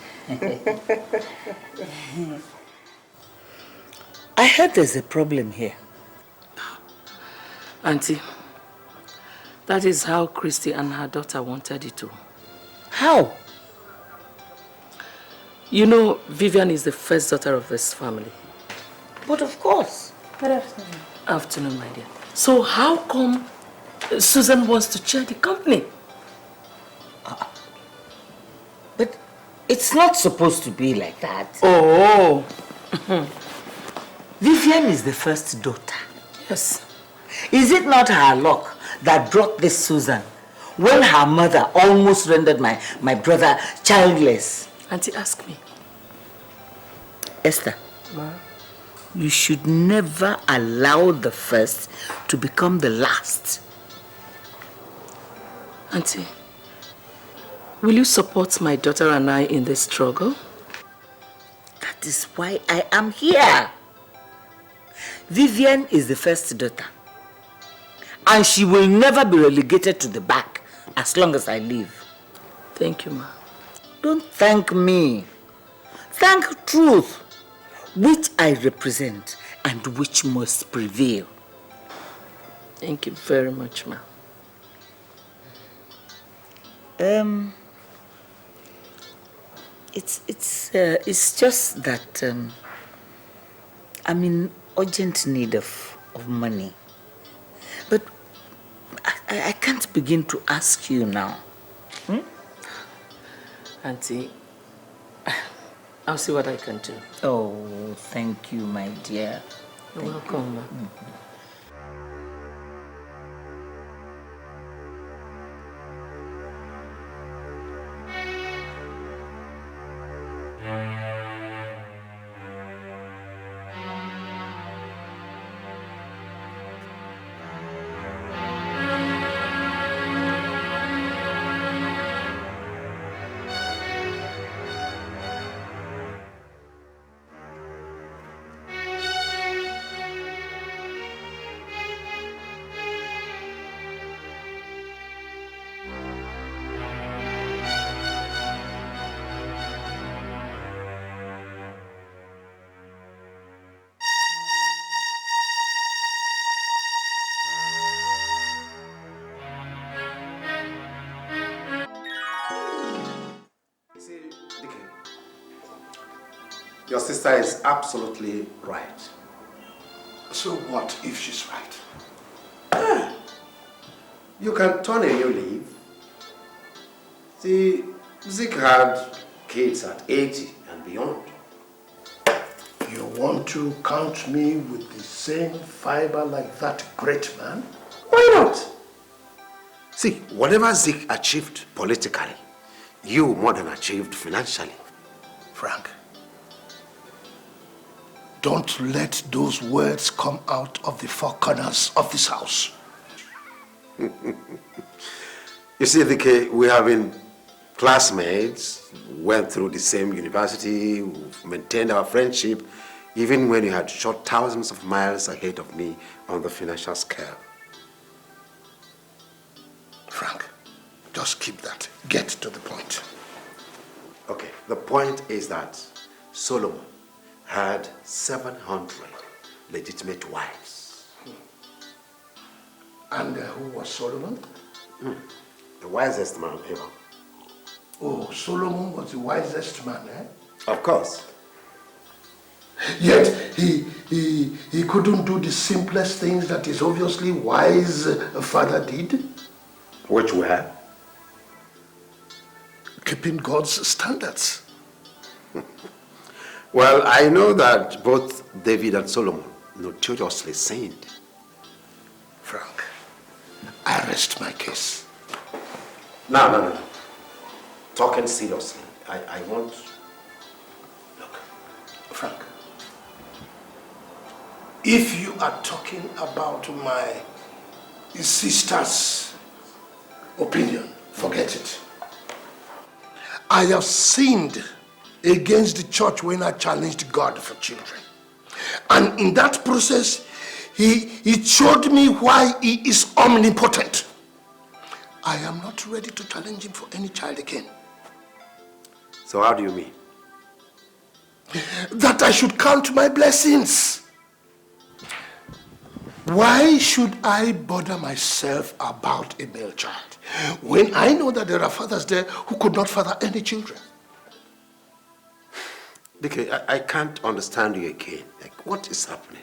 I heard there's a problem here. Auntie, that is how Christy and her daughter wanted it to. How? You know, Vivian is the first daughter of this family. But of course. Good afternoon. Afternoon, my dear. So how come Susan wants to chair the company? But it's not supposed to be like that. Oh. Vivian is the first daughter. Yes. Is it not her luck that brought this Susan when her mother almost rendered my brother childless? Auntie, ask me. Esther, Ma? You should never allow the first to become the last. Auntie, will you support my daughter and I in this struggle? That is why I am here. Vivian is the first daughter. And she will never be relegated to the back as long as I live. Thank you, Ma. Don't thank me. Thank truth, which I represent and which must prevail. Thank you very much, Ma. It's just that I'm in urgent need of money. But I can't begin to ask you now. Auntie, I'll see what I can do. Oh, thank you, my dear. You're welcome, Ma. Your sister is absolutely right. So what if she's right? You can turn a new leaf. See, Zik had kids at 80 and beyond. You want to count me with the same fiber like that great man? Why not? See, whatever Zik achieved politically, you more than achieved financially. Frank, don't let those words come out of the four corners of this house. You see, Dike, we have been classmates, went through the same university, we've maintained our friendship, even when you had shot thousands of miles ahead of me on the financial scale. Frank, just keep that. Get to the point. Okay, the point is that Solomon had 700 legitimate wives. And who was Solomon? The wisest man ever. Oh, Solomon was the wisest man, eh? Of course. Yet he couldn't do the simplest things that his obviously wise father did. Which were? Keeping God's standards. Well, I know that both David and Solomon notoriously sinned. Frank, I rest my case. No. Talking seriously, I want... Look, Frank, if you are talking about my sister's opinion, forget it. I have sinned against the church when I challenged God for children. And in that process, he showed me why he is omnipotent. I am not ready to challenge him for any child again. So how do you mean? That I should count my blessings. Why should I bother myself about a male child when I know that there are fathers there who could not father any children? Dike, I can't understand you again. Like, what is happening?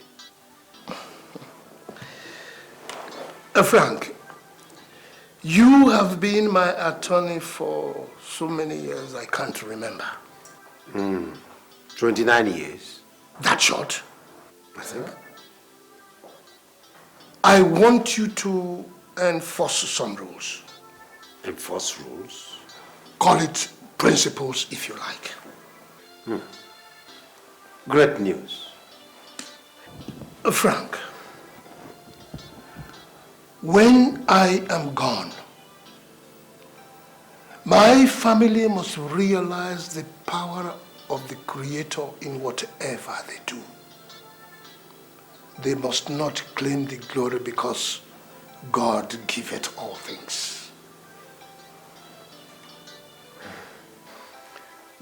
Frank, you have been my attorney for so many years I can't remember. 29 years. That short? I think. I want you to enforce some rules. Enforce rules? Call it principles if you like. Great news. Frank, when I am gone, my family must realize the power of the Creator in whatever they do. They must not claim the glory because God giveth all things.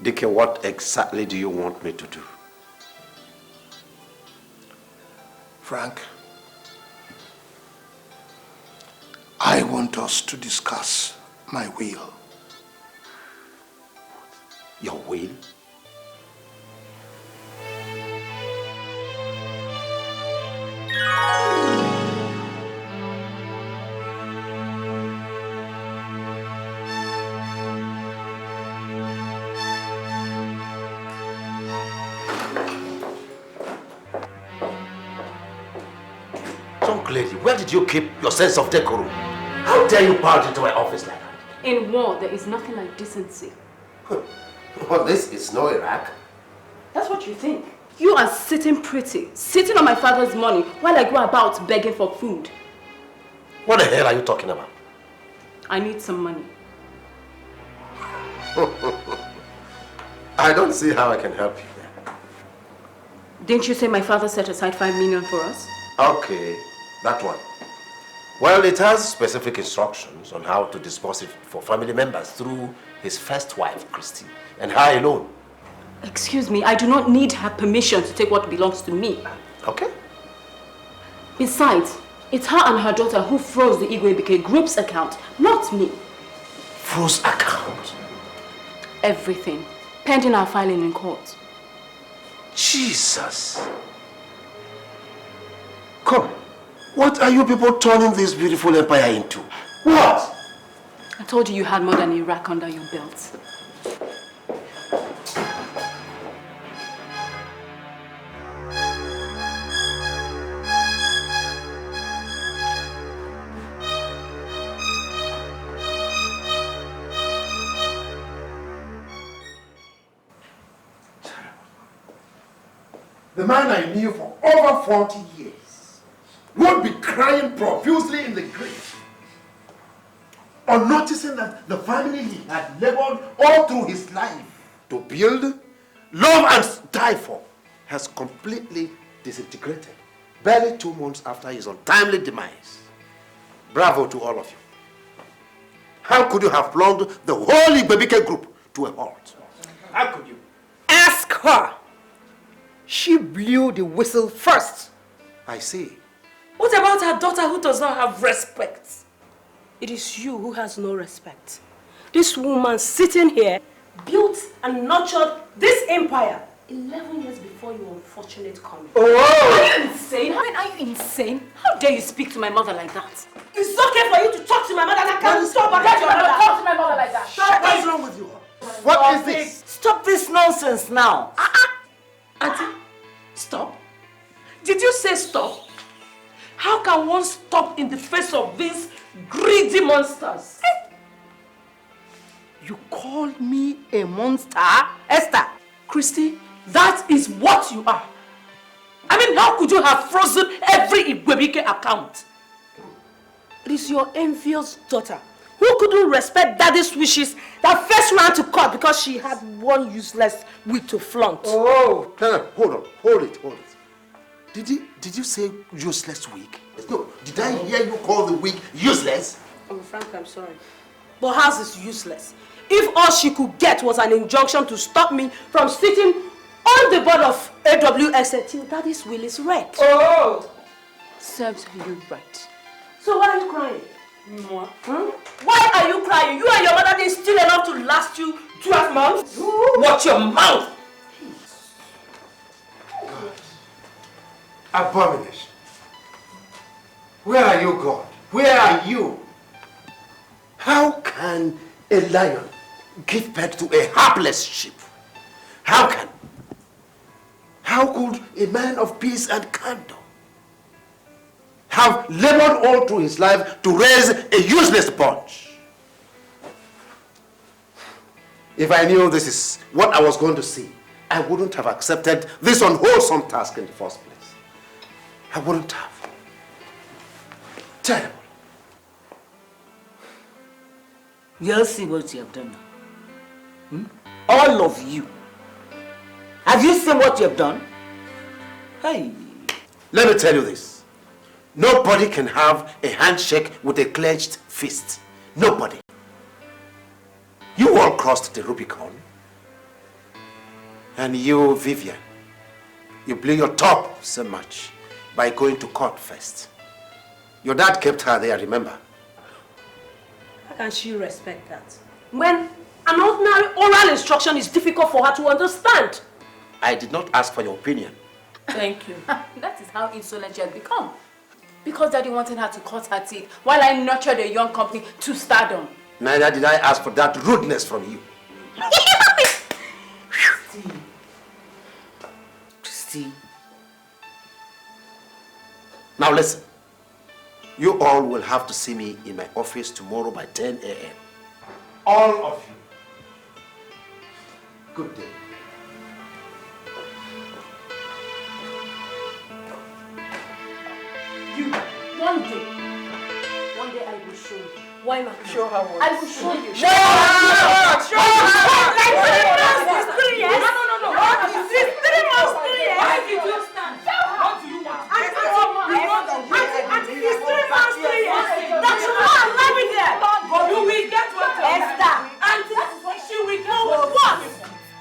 Dike, what exactly do you want me to do? Frank, I want us to discuss my will. Your will? Lady, where did you keep your sense of decorum? How dare you barge into my office like that? In war, there is nothing like decency. Well, this is no Iraq. That's what you think. You are sitting pretty, sitting on my father's money while I go about begging for food. What the hell are you talking about? I need some money. I don't see how I can help you there. Didn't you say my father set aside 5 million for us? Okay, that one. Well, it has specific instructions on how to disburse it for family members through his first wife, Christy, and her alone. Excuse me, I do not need her permission to take what belongs to me. Okay. Besides, it's her and her daughter who froze the Igwe group's account, not me. Froze account? Everything, pending our filing in court. Jesus. Come, what are you people turning this beautiful empire into? What? I told you you had more than Iraq under your belt. The man I knew for over 40 years would be crying profusely in the grave on noticing that the family he had labored all through his life to build, love and die for has completely disintegrated barely 2 months after his untimely demise. Bravo to all of you. How could you have plumbed the whole Igbebike group to a halt? How could you? Ask her. She blew the whistle first. I see. What about her daughter who does not have respect? It is you who has no respect. This woman sitting here built and nurtured this empire 11 years before your unfortunate coming. Oh! Are you insane? I mean, are you insane? How dare you speak to my mother like that? It's okay for you to talk to my mother. I can't stop Talk to my mother like that. What is wrong with you? What is this? Stop this nonsense now. Auntie, stop. Did you say stop? How can one stop in the face of these greedy monsters? You called me a monster? Esther! Christy, that is what you are. I mean, how could you have frozen every Igwebike account? It is your envious daughter who couldn't respect daddy's wishes that first ran to court because she had one useless wig to flaunt. Oh, no, hold it. Did you say useless wig? No, did I hear you call the wig useless? Oh, Frank, I'm sorry. But hers is useless. If all she could get was an injunction to stop me from sitting on the board of AWS till daddy's will is read. Oh! Serves you right. So why are you crying? Why are you crying? You and your mother didn't steal enough to last you 12 months? Watch your mouth! Abomination. Where are you, God? Where are you? How can a lion give birth to a hapless sheep? How could a man of peace and candor have labored all through his life to raise a useless sponge. If I knew this is what I was going to see, I wouldn't have accepted this unwholesome task in the first place. I wouldn't have. Terrible. You'll see what you have done now. All of you. Have you seen what you have done? Hey. Let me tell you this. Nobody can have a handshake with a clenched fist. Nobody. You all crossed the Rubicon. And you, Vivian, you blew your top so much by going to court first. Your dad kept her there, remember? How can she respect that? When an ordinary oral instruction is difficult for her to understand. I did not ask for your opinion. Thank you. That is how insolent she has become. Because Daddy wanted her to cut her teeth while I nurtured a young company to stardom. Neither did I ask for that rudeness from you. Christy. Now listen. You all will have to see me in my office tomorrow by 10 a.m. All of you. Good day. You, one day I will show you. Why not? Show her what? I will show you. Show her! Show her! Like 3 months, it's 3 years. No. It's 3 months, 3 years. Why did you stand? What do you want? Auntie, it's 3 months, 3 years. That's why I'm living there. You will get what you want. Esther. Auntie, she will go with what?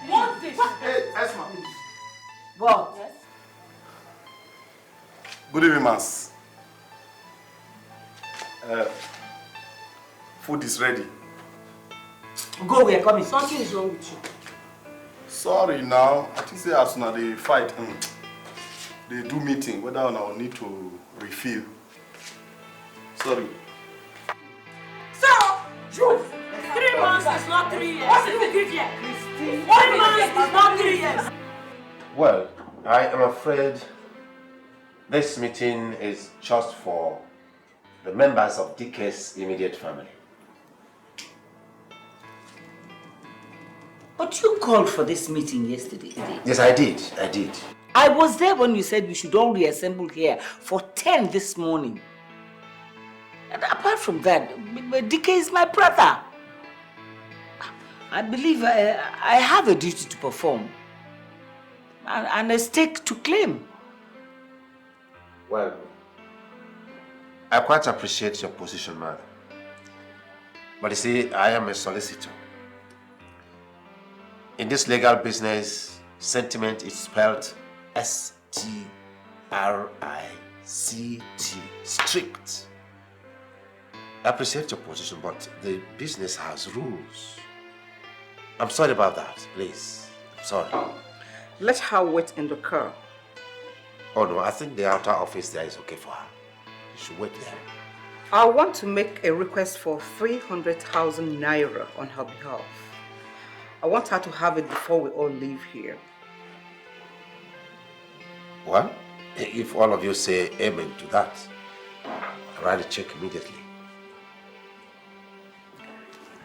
One dish. Hey, Esma. What? Yes? Good evening, Mas. Food is ready. Go, we are coming. Something is wrong with you. Sorry now. I think say as now they fight. They do meeting whether or not need to refill. Sorry. So, Jude, 3 months is not 3 years. What did you give here? 1 month is not 3 years. Well, I am afraid this meeting is just for the members of DK's immediate family. But you called for this meeting yesterday. Yes, I did. I was there when you said we should all reassemble here for 10 this morning. And apart from that, DK is my brother. I believe I have a duty to perform and a stake to claim. Well, I quite appreciate your position, mother. But you see, I am a solicitor. In this legal business, sentiment is spelled S-T-R-I-C-T, strict. I appreciate your position, but the business has rules. I'm sorry about that, please. I'm sorry. Let her wait in the car. Oh no, I think the outer office there is okay for her. You should wait there. I want to make a request for 300,000 naira on her behalf. I want her to have it before we all leave here. Well, if all of you say amen to that, I'll write a check immediately.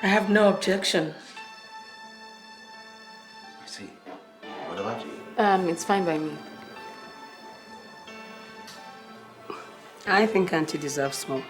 I have no objection. I see. What about you? It's fine by me. I think Auntie deserves more.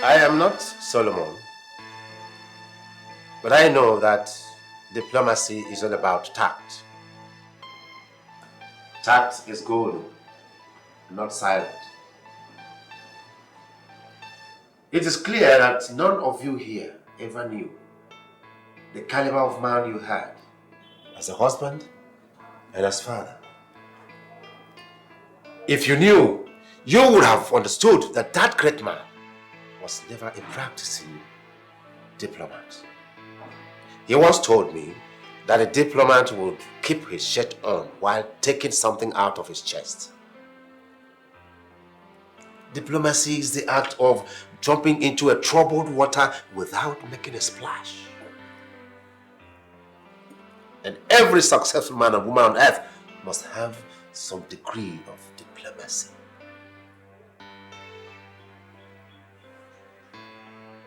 I am not Solomon, but I know that diplomacy is all about tact. Tact is golden, not silent. It is clear that none of you here ever knew the caliber of man you had as a husband and as father. If you knew, you would have understood that that great man was never a practicing diplomat. He once told me that a diplomat would keep his shirt on while taking something out of his chest. Diplomacy is the act of jumping into a troubled water without making a splash. And every successful man and woman on earth must have some degree of diplomacy.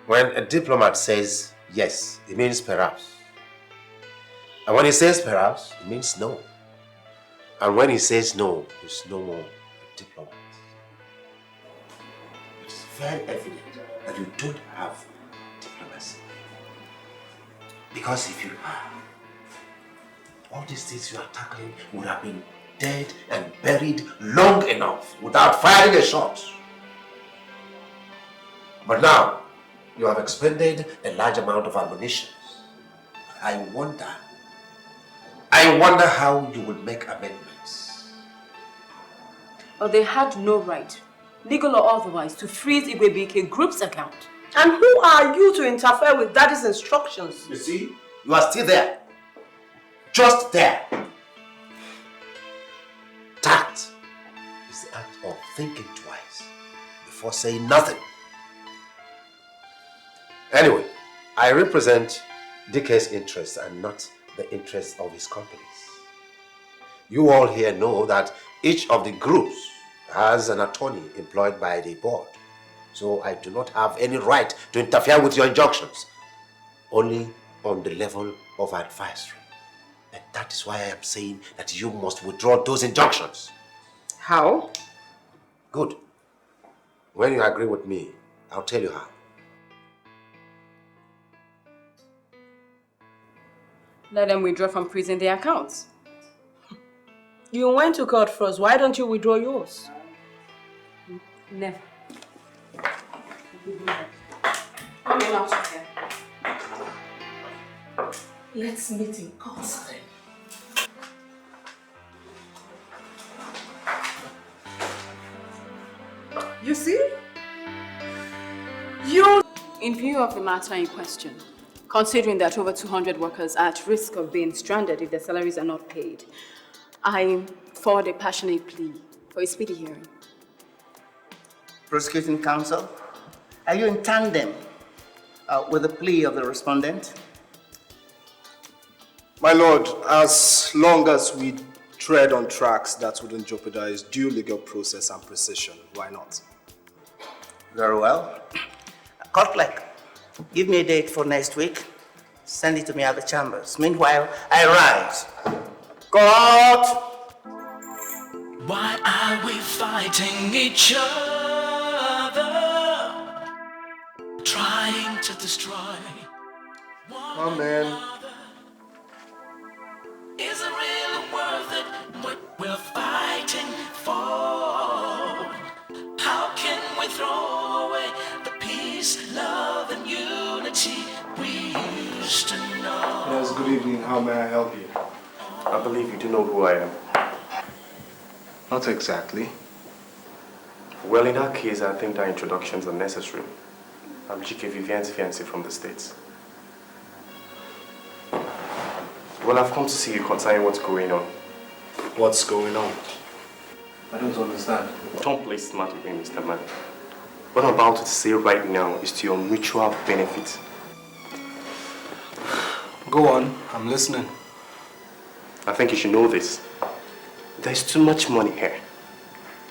When a diplomat says yes, it means perhaps. And when he says perhaps, it means no. And when he says no, it's no more a diplomat. It's very evident that you don't have diplomacy. Because if you have, all these things you are tackling would have been dead and buried long enough without firing a shot. But now, you have expended a large amount of ammunition. I wonder how you will make amendments. But they had no right, legal or otherwise, to freeze Igwebike Group's account. And who are you to interfere with Daddy's instructions? You see, you are still there. Just there. Tact is the act of thinking twice before saying nothing. Anyway, I represent DK's interests and not the interests of his companies. You all here know that each of the groups has an attorney employed by the board. So I do not have any right to interfere with your injunctions, only on the level of advisory. And that is why I am saying that you must withdraw those injunctions. How? Good. When you agree with me, I'll tell you how. Let them withdraw from freezing their accounts. You went to court first. Why don't you withdraw yours? Never. Come in out of here. Let's meet in court then. You see? You... In view of the matter in question, considering that over 200 workers are at risk of being stranded if their salaries are not paid, I forward a passionate plea for a speedy hearing. Prosecuting counsel, are you in tandem with the plea of the respondent? My lord, as long as we tread on tracks that wouldn't jeopardize due legal process and precision, why not? Very well. Court clerk, give me a date for next week. Send it to me at the chambers. Meanwhile, I rise. Court! Why are we fighting each other? Trying to destroy Oh man. Is it really worth it what we're fighting for? How can we throw away the peace, love, and unity we used to know? Yes, good evening. How may I help you? I believe you do know who I am. Not exactly. Well, in that case, I think that introductions are necessary. I'm Genevieve Nnaji from the States. Well, I've come to see you concerning what's going on. What's going on? I don't understand. Don't play smart with me, Mr. Man. What I'm about to say right now is to your mutual benefit. Go on, I'm listening. I think you should know this. There's too much money here.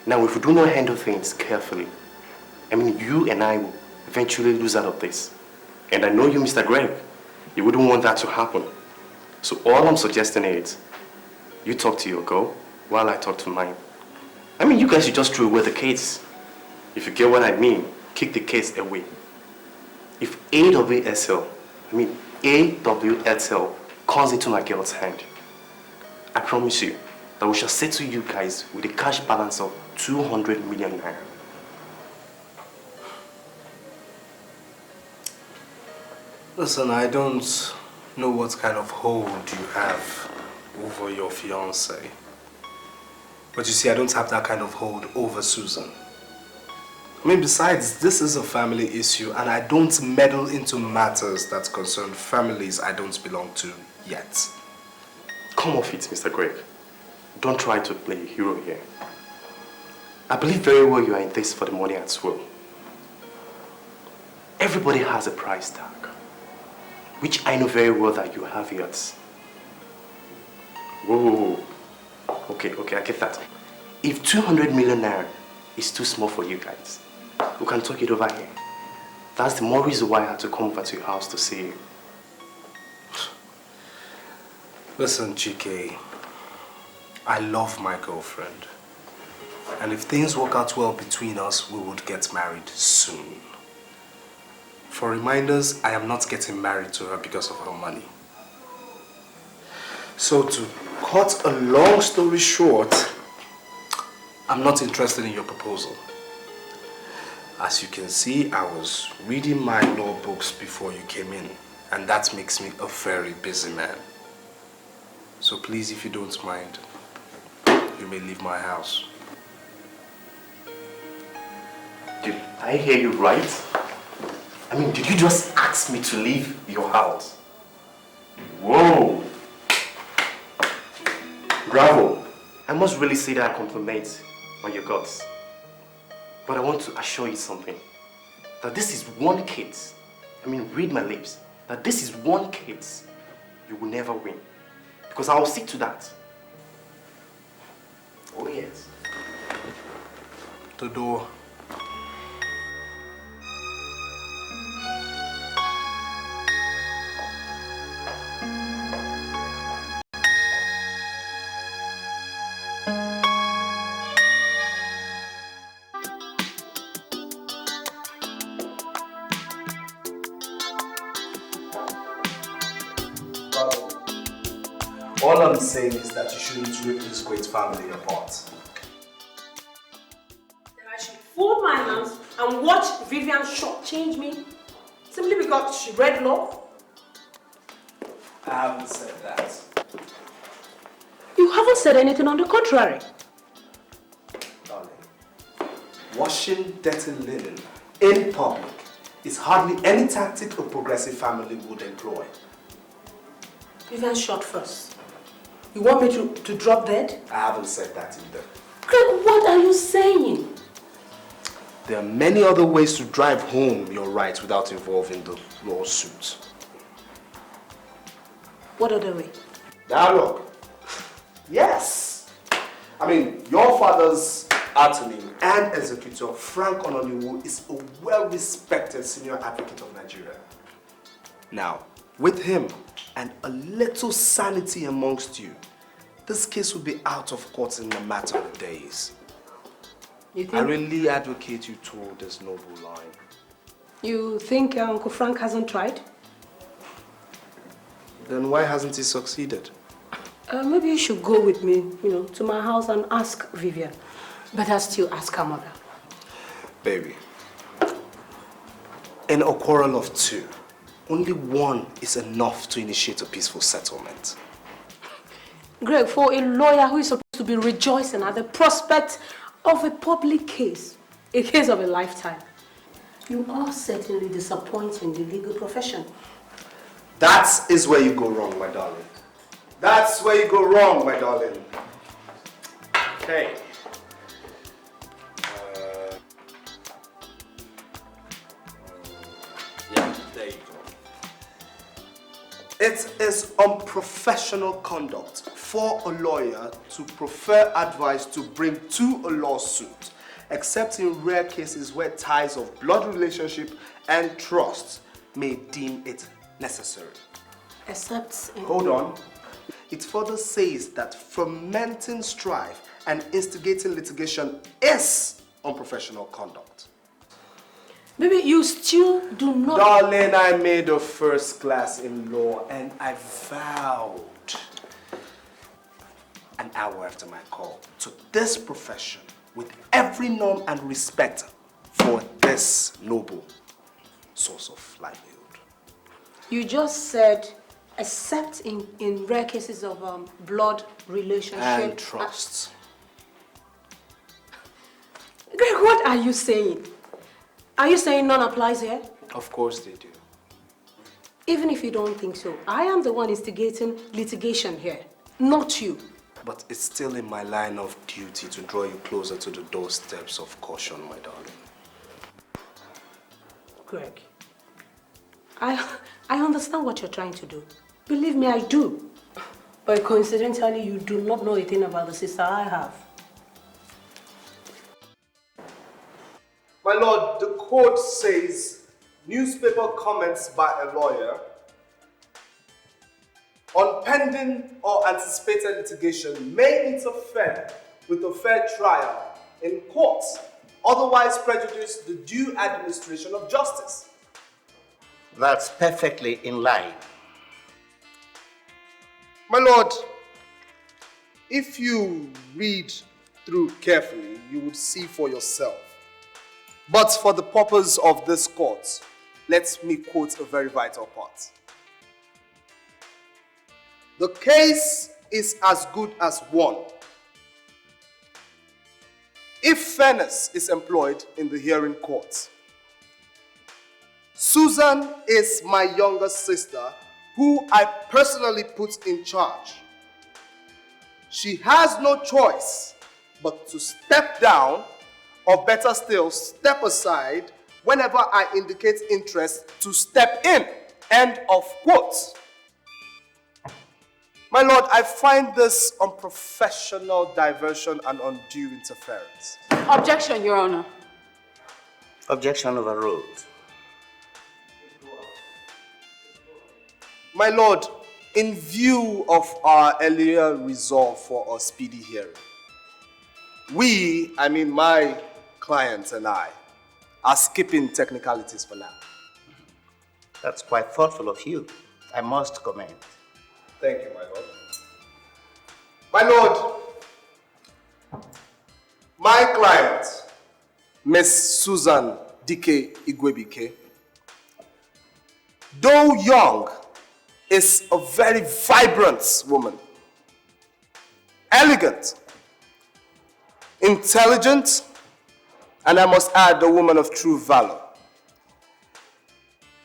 Now, if we do not handle things carefully, I mean, you and I will eventually lose out of this. And I know you, Mr. Greg, you wouldn't want that to happen. So all I'm suggesting is, you talk to your girl while I talk to mine. I mean, you guys should just throw away the case. If you get what I mean, kick the case away. If AWSL comes into my girl's hand, I promise you that we shall settle you guys with a cash balance of 200 million naira. Listen, I don't know what kind of hold you have over your fiancée. But you see, I don't have that kind of hold over Susan. I mean, besides, this is a family issue and I don't meddle into matters that concern families I don't belong to yet. Come off it, Mr. Greg. Don't try to play a hero here. I believe very well you are in this for the money as well. Everybody has a price tag, which I know very well that you have yours. Whoa. Okay, I get that. If 200 million naira is too small for you guys, we can talk it over here. That's the more reason why I had to come over to your house to see you. Listen, Chike, I love my girlfriend. And if things work out well between us, we would get married soon. For reminders, I am not getting married to her because of her money. So to cut a long story short, I'm not interested in your proposal. As you can see, I was reading my law books before you came in, and that makes me a very busy man. So please, if you don't mind, you may leave my house. Did I hear you right? I mean, did you just ask me to leave your house? Whoa! Bravo! I must really say that I compliment on your guts. But I want to assure you something. That this is one case. I mean, read my lips. That this is one case you will never win. Because I will stick to that. Oh yes. The door. All I'm saying is that you shouldn't rip this great family apart. Then I should fold my hands and watch Vivian shortchange me simply because she read law? I haven't said that. You haven't said anything on the contrary. Darling, washing dirty linen in public is hardly any tactic a progressive family would employ. Vivian shot first. You want me to drop dead? I haven't said that either. Greg, what are you saying? There are many other ways to drive home your rights without involving the lawsuit. What other way? Dialogue. Yes. I mean, your father's attorney and executor, Frank NOLLYWOOD, is a well-respected senior advocate of Nigeria. Now, with him and a little sanity amongst you, this case will be out of court in a matter of days. You think? I really advocate you toward this noble line. You think Uncle Frank hasn't tried? Then why hasn't he succeeded? Maybe you should go with me, to my house and ask Vivian. Better still ask her mother. Baby, in a quarrel of two, only one is enough to initiate a peaceful settlement. Greg, for a lawyer who is supposed to be rejoicing at the prospect of a public case, a case of a lifetime, you are certainly disappointing the legal profession. That is where you go wrong, my darling. That's where you go wrong, my darling. Okay. Yeah, there you go. It is unprofessional conduct for a lawyer to prefer advice to bring to a lawsuit, except in rare cases where ties of blood relationship and trust may deem it necessary. Except in... Hold on. It further says that fomenting strife and instigating litigation is unprofessional conduct. Maybe you still do not... Darling, I made a first class in law and I vowed an hour after my call to this profession with every norm and respect for this noble source of livelihood. You just said, except in rare cases of blood relationship... And trust. Greg, what are you saying? Are you saying none applies here? Of course they do. Even if you don't think so, I am the one instigating litigation here, not you. But it's still in my line of duty to draw you closer to the doorsteps of caution, my darling. Greg, I understand what you're trying to do. Believe me, I do. But coincidentally, you do not know a thing about the sister I have. My lord, the court says newspaper comments by a lawyer on pending or anticipated litigation may interfere with a fair trial in court, otherwise prejudice the due administration of justice. That's perfectly in line. My lord, if you read through carefully, you would see for yourself. But for the purpose of this court, let me quote a very vital part. The case is as good as won if fairness is employed in the hearing court. Susan is my younger sister, who I personally put in charge. She has no choice but to step down, or better still, step aside whenever I indicate interest to step in. End of quote. My lord, I find this unprofessional diversion and undue interference. Objection, Your Honor. Objection overruled. My lord, in view of our earlier resolve for a speedy hearing, my client and I, are skipping technicalities for now. That's quite thoughtful of you. I must commend. Thank you, my lord. My lord, my client, Miss Susan Dike Igwebike, though young, is a very vibrant woman. Elegant, intelligent, and I must add, a woman of true valor.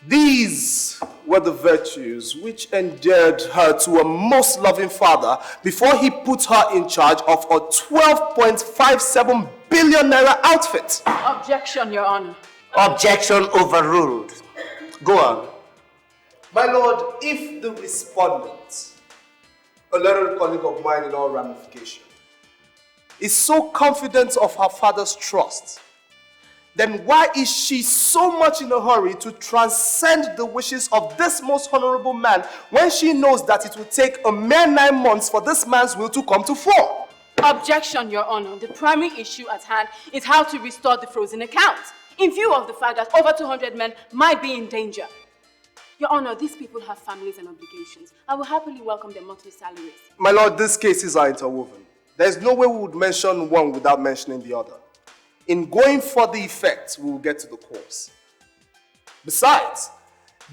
These were the virtues which endeared her to a most loving father before he put her in charge of a 12.57 billion naira outfit. Objection, Your Honor. Objection overruled. Go on. My lord, if the respondent, a learned colleague of mine in all ramifications, is so confident of her father's trust, then why is she so much in a hurry to transcend the wishes of this most honorable man when she knows that it will take a mere 9 months for this man's will to come to fore? Objection, Your Honor. The primary issue at hand is how to restore the frozen account, in view of the fact that over 200 men might be in danger. Your Honor, these people have families and obligations. I will happily welcome their monthly salaries. My lord, these cases are interwoven. There's no way we would mention one without mentioning the other. In going for the effect, we will get to the cause. Besides,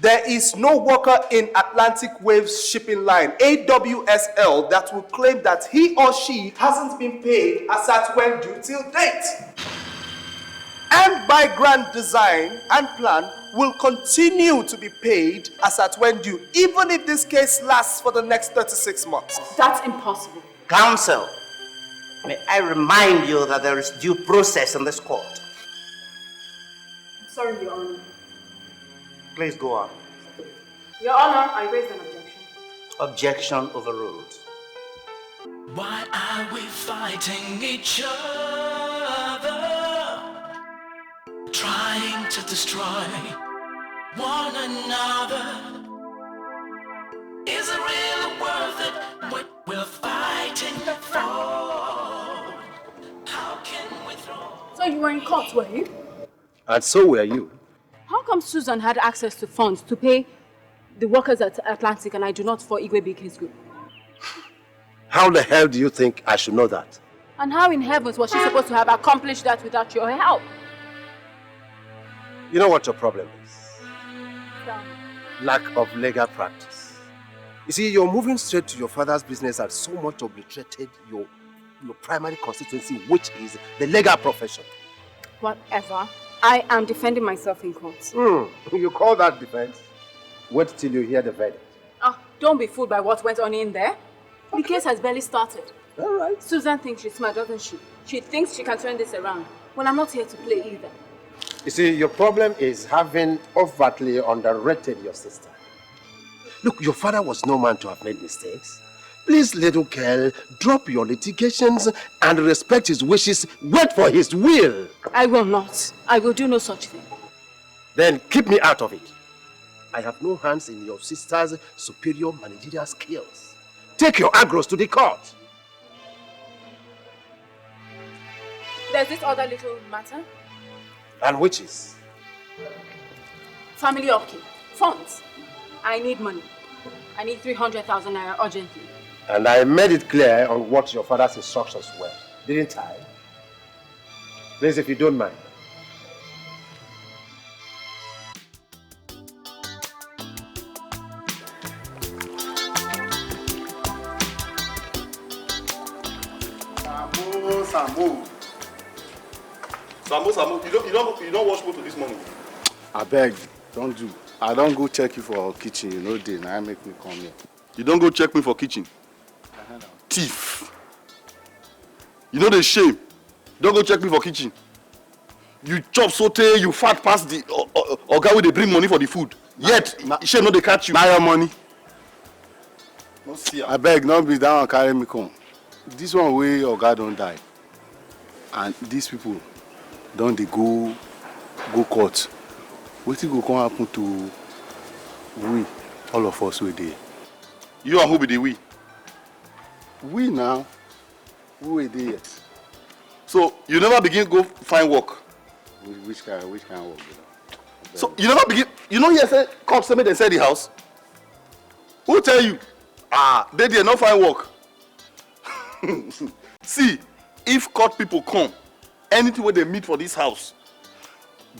there is no worker in Atlantic Waves Shipping Line, AWSL, that will claim that he or she hasn't been paid as at when due till date. And by grand design and plan, will continue to be paid as at when due, even if this case lasts for the next 36 months. That's impossible. Counsel, may I remind you that there is due process in this court. I'm sorry, Your Honor. Please go on. Your Honor, I raise an objection. Objection overruled. Why are we fighting each other? Trying to destroy one another. Is it really worth it what we're fighting for? How can we throw? So you were in court, were you? And so were you. How come Susan had access to funds to pay the workers at Atlantic and I do not for Igwebuike's group? How the hell do you think I should know that? And how in heavens was she supposed to have accomplished that without your help? You know what your problem is? Lack of legal practice. You see, you're moving straight to your father's business and so much obliterated your primary constituency, which is the legal profession. Whatever. I am defending myself in court. You call that defense? Wait till you hear the verdict. Don't be fooled by what went on in there. The case has barely started. All right. Susan thinks she's smart, doesn't she? She thinks she can turn this around. Well, I'm not here to play either. You see, your problem is having overtly underrated your sister. Look, your father was no man to have made mistakes. Please, little girl, drop your litigations and respect his wishes. Wait for his will. I will not. I will do no such thing. Then keep me out of it. I have no hands in your sister's superior managerial skills. Take your agros to the court. There's this other little matter. And which is? Family upkeep. Funds. I need money. I need 300,000 naira urgently. And I made it clear on what your father's instructions were, didn't I? Please, if you don't mind. Sambo, you don't wash motor this morning. I beg, don't do. I don't go check you for kitchen, you know, day. Now make me come here. You don't go check me for kitchen. Thief. You know the shame. Don't go check me for kitchen. You chop saute, you fat past the guy where they bring money for the food. Yet, shame no they catch you. Buy your money. No see. I beg, not be down and carry me come. This one way Oga don't die. And these people don't they go court. What will come happen to we, all of us we there? You and who be the we? We now, who we there? So you never begin go find work. Which kind of work? So you never begin. You know here say cops say they sell the house. Who tell you? They did not find work. See, if court people come, anything where they meet for this house,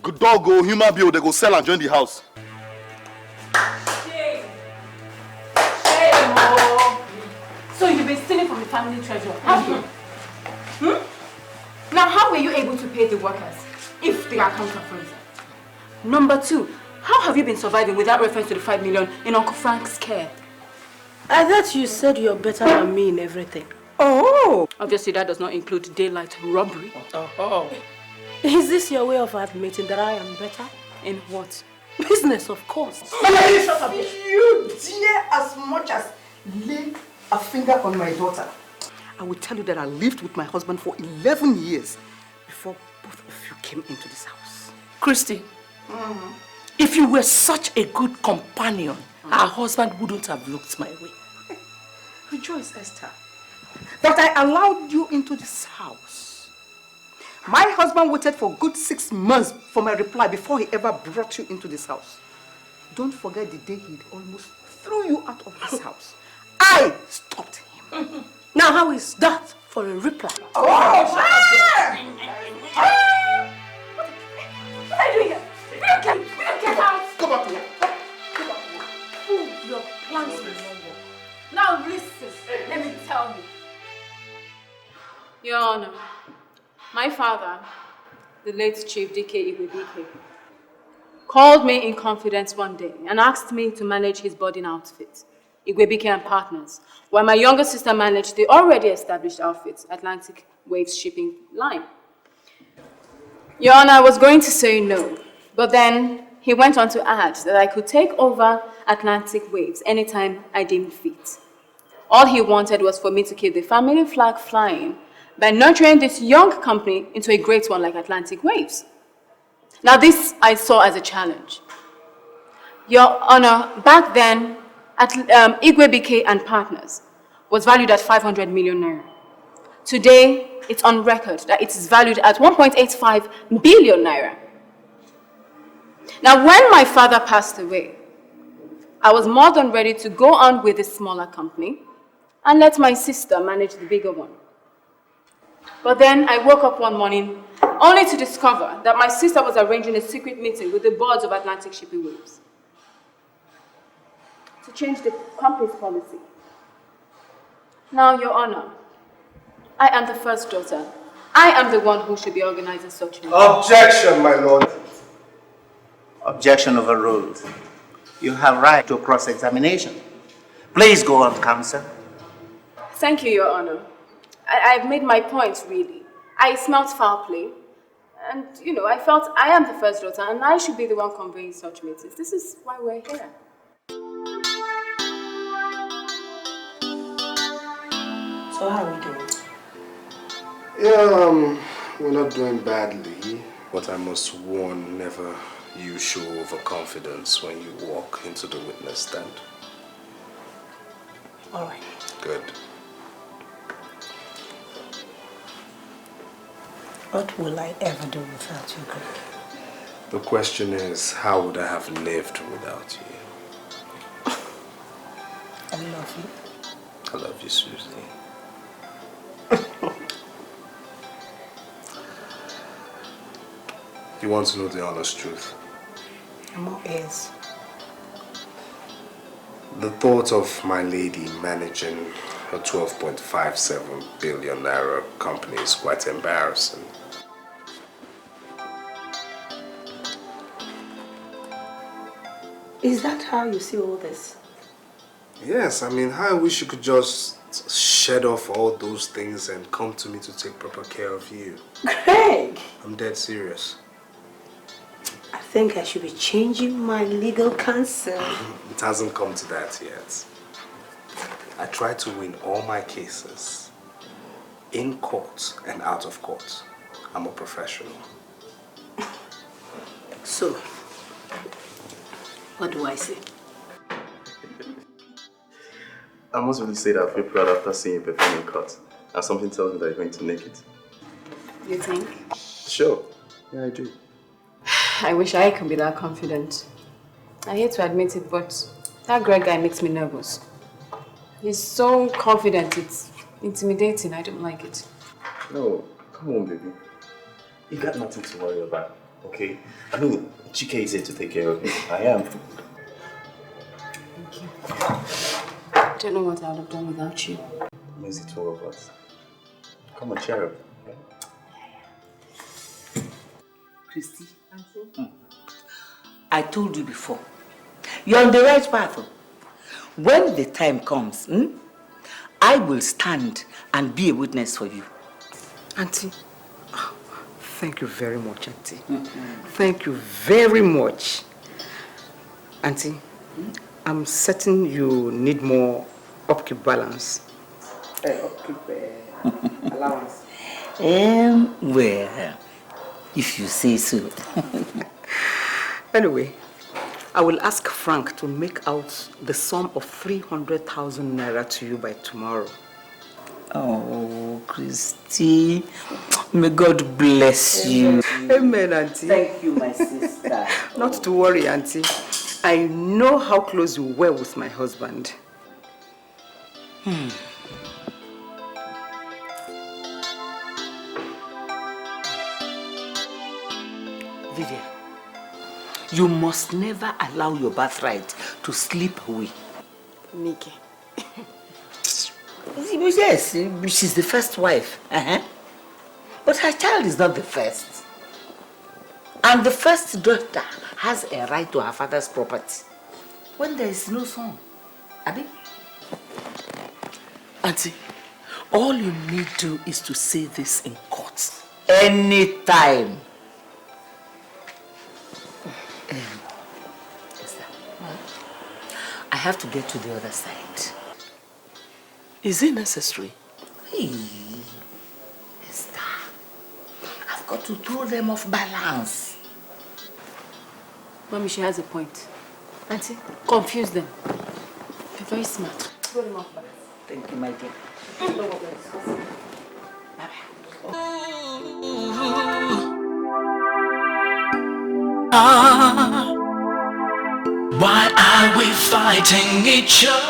dog go, human being, they go sell and join the house. Shame. Shame, oh. So you've been stealing from the family treasure, have you? Now, how were you able to pay the workers if the accounts are frozen? Number 2, how have you been surviving without reference to the 5 million in Uncle Frank's care? I thought you said you're better than me in everything. Oh! Obviously, that does not include daylight robbery. Oh. Is this your way of admitting that I am better? In what? Business, of course. You dare as much as lay a finger on my daughter. I will tell you that I lived with my husband for 11 years before both of you came into this house. Christy, if you were such a good companion, our husband wouldn't have looked my way. Rejoice, Esther, that I allowed you into this house. My husband waited for a good 6 months for my reply before he ever brought you into this house. Don't forget the day he almost threw you out of this house. I stopped him. Now how is that for a reply? What are you doing here? Get out! Come back to me. Your plans will not work. Now listen, let me tell you. Your Honor, my father, the late Chief D.K. Igwe, called me in confidence one day and asked me to manage his boarding outfit, Igwe and Partners, while my younger sister managed the already established outfit, Atlantic Waves Shipping Line. Your Honor, I was going to say no, but then he went on to add that I could take over Atlantic Waves anytime I deemed fit. All he wanted was for me to keep the family flag flying by nurturing this young company into a great one like Atlantic Waves. Now this I saw as a challenge. Your Honor, back then, Igwe BK and Partners was valued at 500 million naira. Today, it's on record that it is valued at 1.85 billion naira. Now, when my father passed away, I was more than ready to go on with the smaller company and let my sister manage the bigger one. But then I woke up one morning only to discover that my sister was arranging a secret meeting with the boards of Atlantic Shipping Waves to change the company's policy. Now, Your Honor, I am the first daughter I am the one who should be organizing such meetings. Objection, my lord. Objection overruled. You have right to cross-examination. Please go on, counsel. Thank you, Your Honor. I've made my point, really. I smelt foul play. And, I felt I am the first daughter and I should be the one conveying such meetings. This is why we're here. So how are we doing? Yeah, we're not doing badly, but I must warn, never you show overconfidence when you walk into the witness stand. All right. Good. What will I ever do without you, Greg? The question is, how would I have lived without you? I love you. I love you, Susie. You want to know the honest truth? I'm all ears. The thought of my lady managing a 12.57 billion naira company is quite embarrassing. Is that how you see all this? Yes, I mean, I wish you could just shed off all those things and come to me to take proper care of you. Greg! I'm dead serious. I think I should be changing my legal counsel. It hasn't come to that yet. I try to win all my cases in court and out of court. I'm a professional. So, what do I say? I must really say that I feel proud after seeing you perform in court. And something tells me that you're going to make it. You think? Sure. Yeah, I do. I wish I could be that confident. I hate to admit it, but that Greg guy makes me nervous. He's so confident, it's intimidating. I don't like it. No, come on, baby. You got nothing to worry about, okay? I mean, Chike is here to take care of me. I am. Thank you. I don't know what I would have done without you. Amazing, two of us. Come on, cheer up. Christy, I told you before, you're on the right path. When the time comes, I will stand and be a witness for you. Auntie, thank you very much, Auntie. Thank you very much. Auntie, I'm certain you need more upkeep balance. Upkeep allowance. Well, if you say so. Anyway, I will ask Frank to make out the sum of 300,000 naira to you by tomorrow. Oh, Christy, may God bless you. Amen, Auntie. Thank you, my sister. Not to worry, Auntie. I know how close you were with my husband. Vivian, you must never allow your birthright to slip away. Nikki. Yes, she's the first wife. But her child is not the first. And the first daughter has a right to her father's property when there is no son. Abi? Auntie, all you need to do is to say this in court. Anytime. I have to get to the other side. Is it necessary? Hey, Esther, I've got to throw them off balance. Mommy, she has a point. Auntie, confuse them. You're very smart. Throw them off balance. Thank you, my dear. Why are we fighting each other?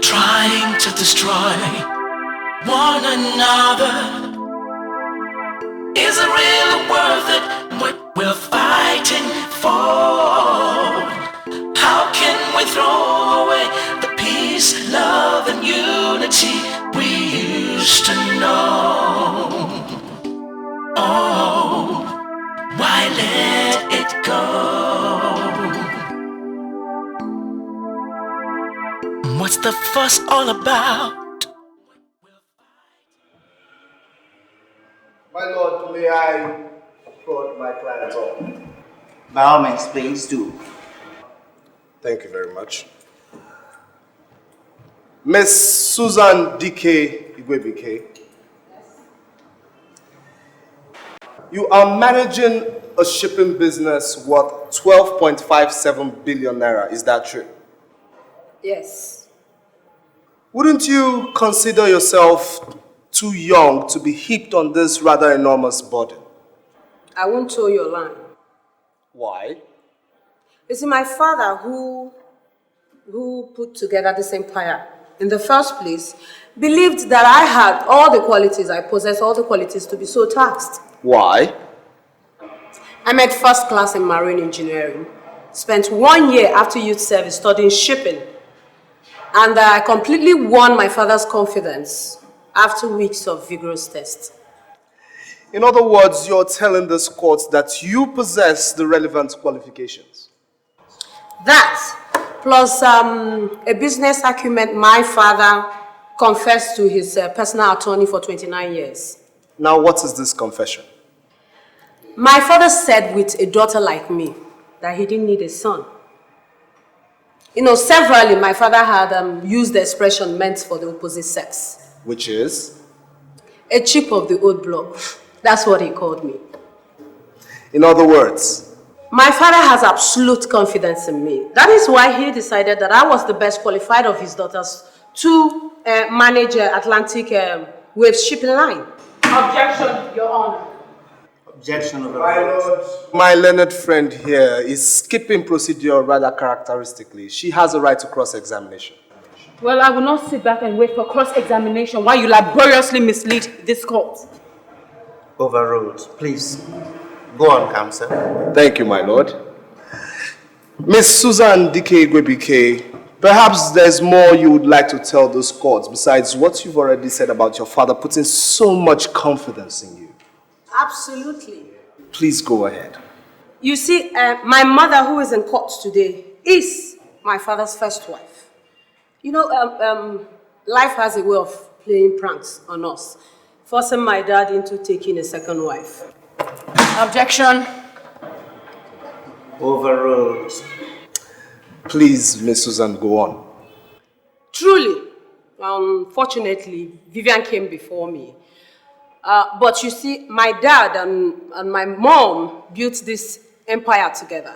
Trying to destroy one another. Is it really worth it what we're fighting for? How can we throw away the peace, love, and unity we used to know. Oh, why let it go? What's the fuss all about? My lord, may I prod my client on? By all means, please do. Thank you very much. Miss Susan D.K. Igwebike. You are managing a shipping business worth 12.57 billion naira, is that true? Yes. Wouldn't you consider yourself too young to be heaped on this rather enormous burden? I won't toe your line. Why? You see, my father, who put together this empire in the first place, believed that I had all the qualities, I possess all the qualities to be so taxed. Why? I made first class in marine engineering, spent 1 year after youth service studying shipping, and I completely won my father's confidence after weeks of vigorous tests. In other words, you're telling this court that you possess the relevant qualifications. That, plus a business acumen my father confessed to his personal attorney for 29 years. Now, what is this confession? My father said with a daughter like me that he didn't need a son. You know, severally my father had used the expression meant for the opposite sex. Which is? A chip of the old block. That's what he called me. In other words? My father has absolute confidence in me. That is why he decided that I was the best qualified of his daughters to manage Atlantic Waves shipping line. Objection, Your Honor. Objection of the My lord, my learned friend here is skipping procedure rather characteristically. She has a right to cross-examination. Well, I will not sit back and wait for cross-examination while you laboriously mislead this court. Overruled. Please, go on, counsel. Thank you, my lord. Miss Susan D.K. Igwebike, perhaps there's more you would like to tell those courts besides what you've already said about your father putting so much confidence in you. Absolutely. Please go ahead. You see, my mother, who is in court today, is my father's first wife. You know, life has a way of playing pranks on us, forcing my dad into taking a second wife. Objection. Overruled. Please, Miss Susan, go on. Truly, fortunately, Vivian came before me. But you see, my dad and my mom built this empire together.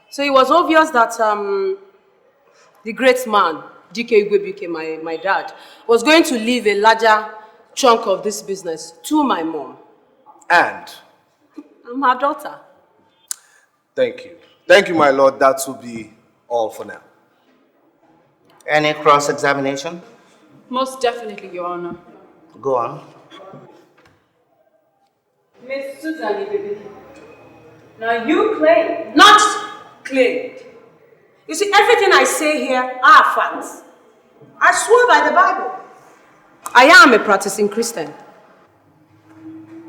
So it was obvious that the great man, D.K. Igwebike, my dad, was going to leave a larger chunk of this business to my mom. And? I'm her daughter. Thank you. Thank you, my lord. That will be all for now. Any cross-examination? Most definitely, Your Honor. Go on. Miss Susan Igwebike. Now you claim, not claimed. You see, everything I say here are facts. I swear by the Bible. I am a practicing Christian.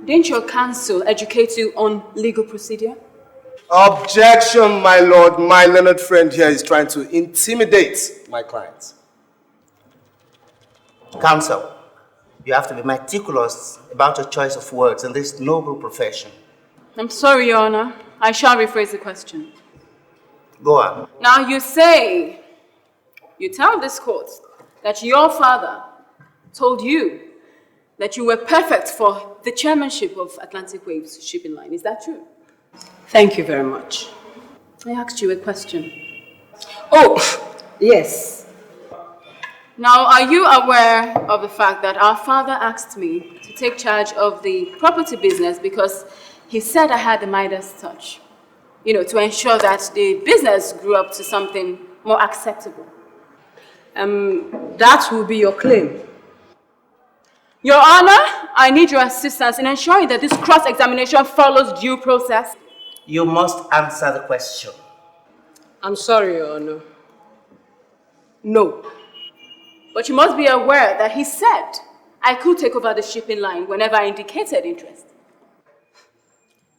Didn't your counsel educate you on legal procedure? Objection, my lord. My learned friend here is trying to intimidate my client. Counsel, you have to be meticulous about your choice of words in this noble profession. I'm sorry, Your Honor. I shall rephrase the question. Go on. Now you tell this court that your father told you that you were perfect for the chairmanship of Atlantic Waves shipping line. Is that true? Thank you very much. I asked you a question. Oh, yes. Now, are you aware of the fact that our father asked me to take charge of the property business because he said I had the Midas touch? You know, to ensure that the business grew up to something more acceptable. That will be your claim. Your Honor, I need your assistance in ensuring that this cross-examination follows due process. You must answer the question. I'm sorry, Your Honor. No. But you must be aware that he said I could take over the shipping line whenever I indicated interest.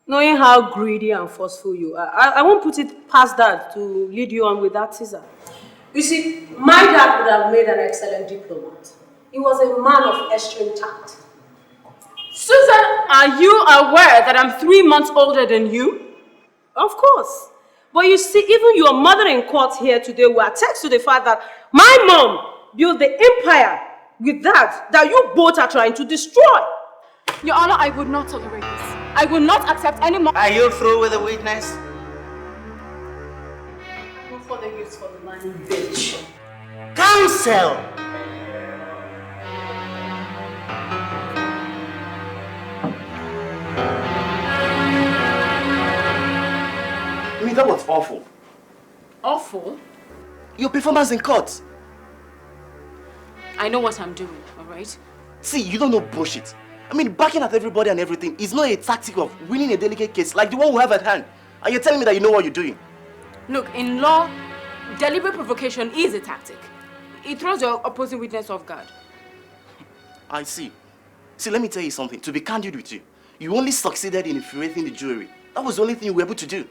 Knowing how greedy and forceful you are, I won't put it past Dad to lead you on with that teaser. You see, my dad would have made an excellent diplomat. He was a man of extreme tact. Susan, are you aware that I'm 3 months older than you? Of course. But you see, even your mother in court here today will attest to the fact that my mom built the empire with that you both are trying to destroy. Your Honor, I would not tolerate this. I will not accept any more. Are you through with the witness? No further use for the man, bitch. Counsel! I mean, that was awful. Awful? Your performance in court. I know what I'm doing, alright? See, you don't know bullshit. I mean, backing at everybody and everything is not a tactic of winning a delicate case like the one we have at hand. And you're telling me that you know what you're doing. Look, in law, deliberate provocation is a tactic. It throws your opposing witness off guard. I see. See, let me tell you something. To be candid with you, you only succeeded in infuriating the jury. That was the only thing you were able to do.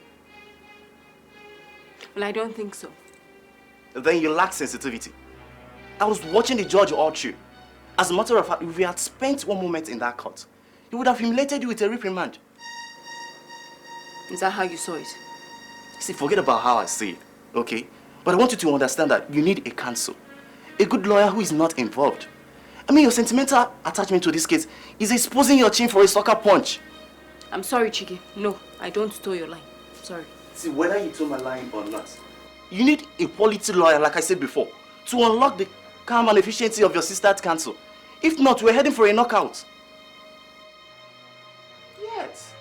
Well, I don't think so. Then you lack sensitivity. I was watching the judge all through. As a matter of fact, if we had spent one moment in that court, he would have humiliated you with a reprimand. Is that how you saw it? See, forget about how I see it, okay? But I want you to understand that you need a counsel. A good lawyer who is not involved. I mean, your sentimental attachment to this case is exposing your chin for a sucker punch. I'm sorry, Chigi. No, I don't toe your line. Sorry. See, whether you toe my line or not, you need a quality lawyer, like I said before, to unlock the calm and efficiency of your sister's counsel. If not, we're heading for a knockout. Yes.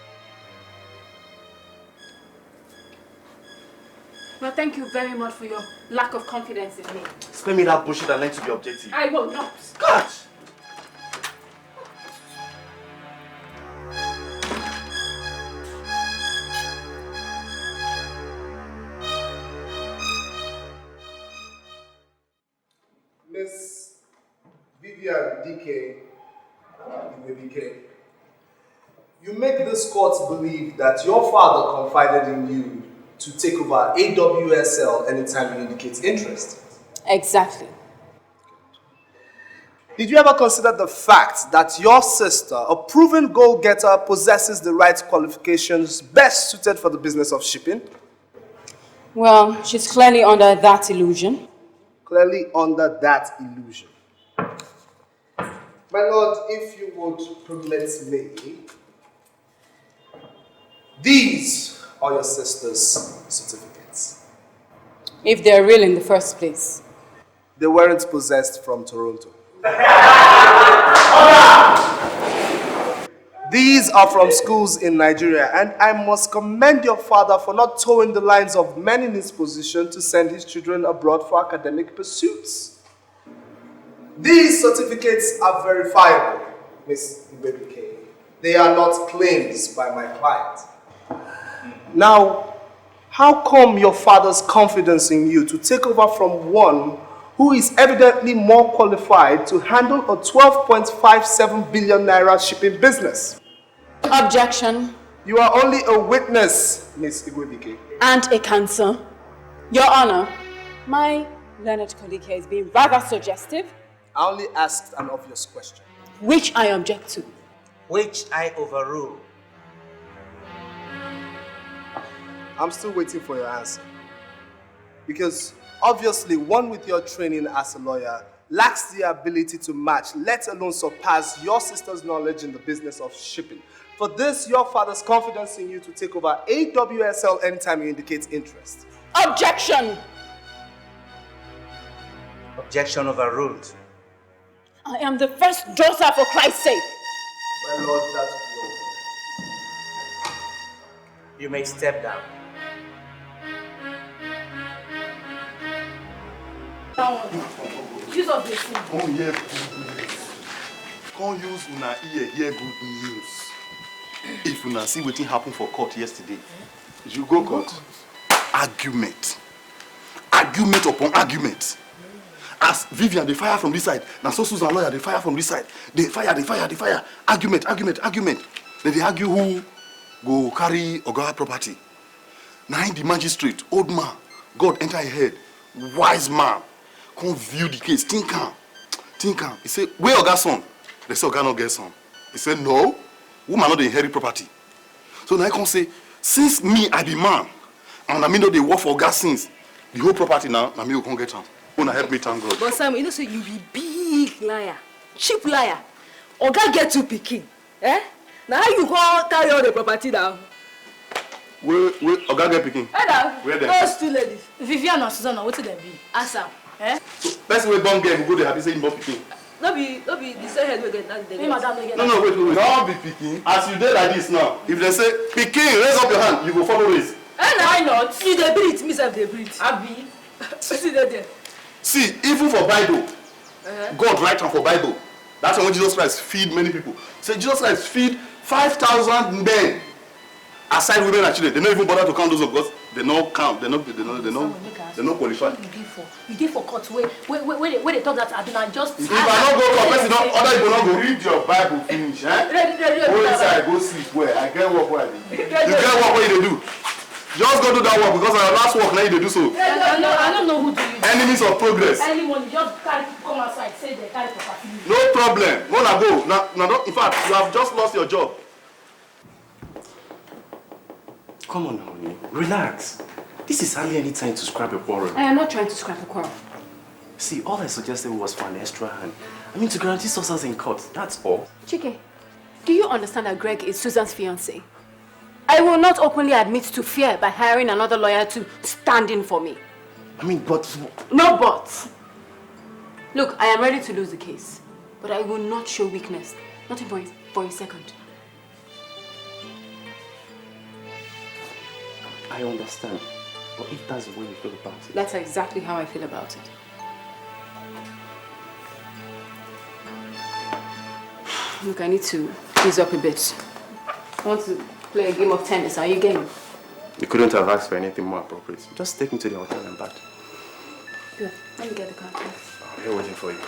Well, thank you very much for your lack of confidence in me. Spare me that bullshit and learn to be objective. I will not. God! Miss Vivian DK, you make this court believe that your father confided in you to take over AWSL anytime you indicate interest. Exactly. Did you ever consider the fact that your sister, a proven goal-getter, possesses the right qualifications best suited for the business of shipping? Well, she's clearly under that illusion. Clearly under that illusion. My lord, if you would permit me, these are your sister's certificates. If they're real in the first place. They weren't possessed from Toronto. These are from schools in Nigeria, and I must commend your father for not towing the lines of men in his position to send his children abroad for academic pursuits. These certificates are verifiable, Miss Ibebike. They are not claims by my client. Now, how come your father's confidence in you to take over from one who is evidently more qualified to handle a 12.57 billion naira shipping business? Objection. You are only a witness, Miss Igwebike. And a counsel. Your Honor, my learned colleague here is being rather suggestive. I only asked an obvious question. Which I object to. Which I overrule. I'm still waiting for your answer. Because obviously, one with your training as a lawyer lacks the ability to match, let alone surpass, your sister's knowledge in the business of shipping. For this, your father's confidence in you to take over AWSL anytime you indicate interest. Objection! Objection overruled. I am the first daughter, for Christ's sake. My lord, that will. You may step down. Use of this. Come here, come use una ear hear good news. If una see wetin happen for court yesterday, you go court. Argument upon argument. As Vivian, they fire from this side. Now so Susan lawyer, they fire from this side. They fire. Argument. Then they argue who go carry Oga property. Now in the magistrate, old man, God enter his head. Wise man, come view the case. Think am. He say, where Oga son? They say Oga no get son. He say, no, woman not dey inherit property. So now I come say, since me I be man, and I mean no dey work for Oga since, the whole property now me will come get am. Una help me thank God. But Sam, you know say you be big liar, cheap liar. Oga get you pikin, eh? Now how you go carry all the property down? Where Oga get pikin? Where dem? Those two ladies, Vivian and Susan, what did they be? Answer, eh? So person wey born girl go dey happy say him born pikin. No be the same head we get that day. No, wait. No be pikin. As you dey like this now, if they say pikin, raise up your hand, you go follow raise. Why not? You dey breathe, me sef dey breathe. Abi, see there. See, even for Bible, God write am for Bible. That's when Jesus Christ feed many people. Say Jesus Christ feed 5,000 men. Aside women and children, they don't even bother to count those of because they don't count. They don't qualify. You did for court where they thought that I do not just. If I don't go to a person, other people don't go read your Bible finish. Go inside, go sleep. Where I get work where I do. You get work where you do. Just go do that work because our last work now you do so. I don't know who do you. Enemies of progress. Anyone just carry come outside say they carry property. No problem. Go. Now, in fact, you have just lost your job. Come on, honey. Relax. This is hardly any time to scrap a quarrel. I am not trying to scrap a quarrel. See, all I suggested was for an extra hand. I mean, to guarantee success in court. That's all. Chike, do you understand that Greg is Susan's fiancé? I will not openly admit to fear by hiring another lawyer to stand in for me. I mean, but... No buts. Look, I am ready to lose the case, but I will not show weakness. Not even for a second. I understand. But if that's the way you feel about it... That's exactly how I feel about it. Look, I need to ease up a bit. I want to play a game of tennis. Are you game? You couldn't have asked for anything more appropriate. Just take me to the hotel and back. Good. Let me get the car, please. I'm here waiting for you.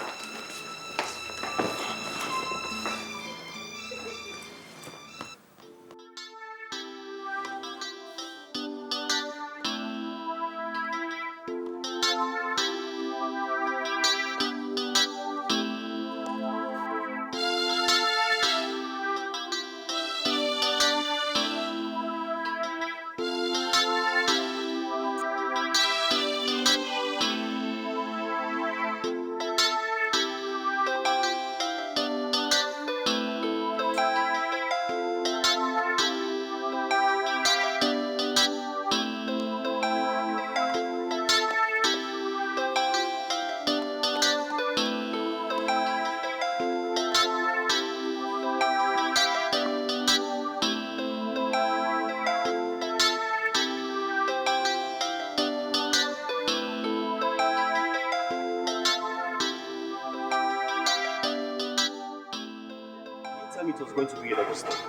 It was going to be a double stuff.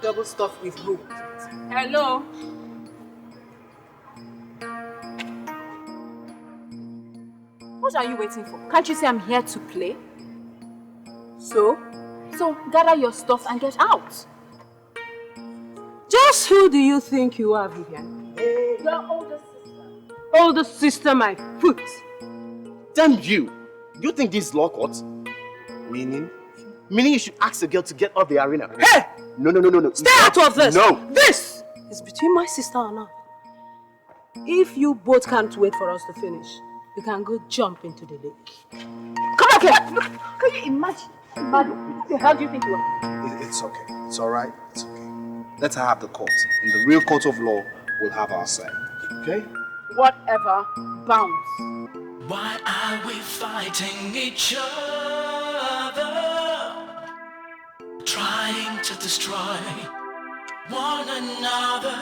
Double stuff with who? Hello? What are you waiting for? Can't you see I'm here to play? So gather your stuff and get out. Just who do you think you are, Vivian? Your older sister. Older sister, my foot. Damn you! You think this is law court? Meaning you should ask the girl to get off the arena. Hey! No. Stay out of this! No! This is between my sister and I. If you both can't wait for us to finish, you can go jump into the lake. Come back here! Look, can you imagine? What the hell do you think you are? It's okay. It's alright. It's okay. Let her have the court. In the real court of law, we'll have our say. Okay? Whatever. Bounce. Why are we fighting each other? Trying to destroy one another.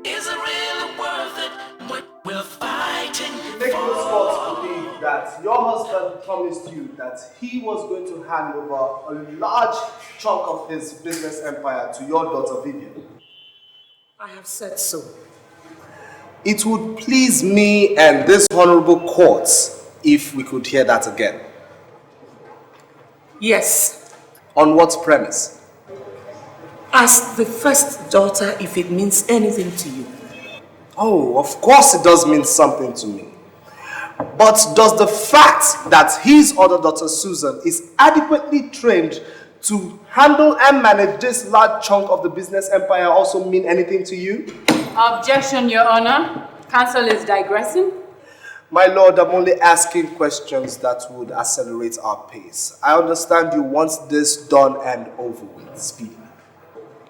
Is it really worth it what we're fighting Make those courts believe that your husband promised you that he was going to hand over a large chunk of his business empire to your daughter Vivian. I have said so. It would please me and this honorable court if we could hear that again. Yes. On what premise? Ask the first daughter if it means anything to you. Oh, of course it does mean something to me. But does the fact that his other daughter Susan is adequately trained to handle and manage this large chunk of the business empire also mean anything to you? Objection, Your Honor. Counsel is digressing. My lord, I'm only asking questions that would accelerate our pace. I understand you want this done and over with speedily.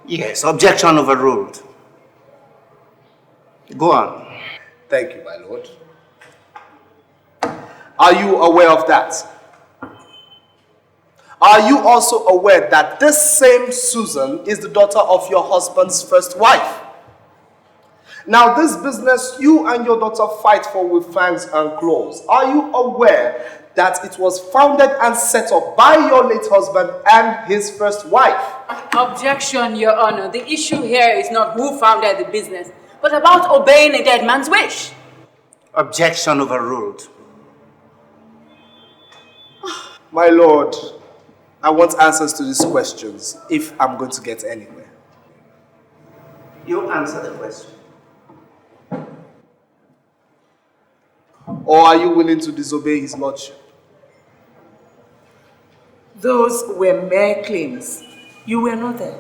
Yes, objection overruled. Go on. Thank you, my lord. Are you aware of that? Are you also aware that this same Susan is the daughter of your husband's first wife? Now, this business you and your daughter fight for with fangs and claws, are you aware that it was founded and set up by your late husband and his first wife? Objection, Your Honor. The issue here is not who founded the business, but about obeying a dead man's wish. Objection overruled. My lord, I want answers to these questions if I'm going to get anywhere. You answer the question. Or are you willing to disobey his lordship? Those were mere claims. You were not there.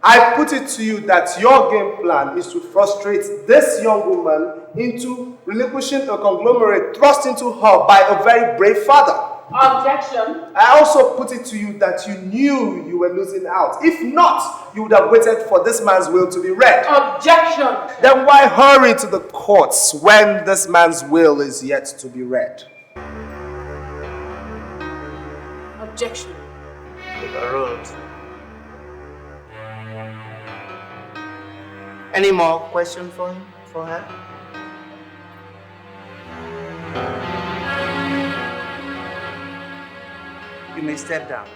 I put it to you that your game plan is to frustrate this young woman into relinquishing a conglomerate thrust into her by a very brave father. Objection. I also put it to you that you knew you were losing out. If not, you would have waited for this man's will to be read. Objection. Then why hurry to the courts when this man's will is yet to be read? Objection. Overruled. Any more questions for him, for her? You may step down.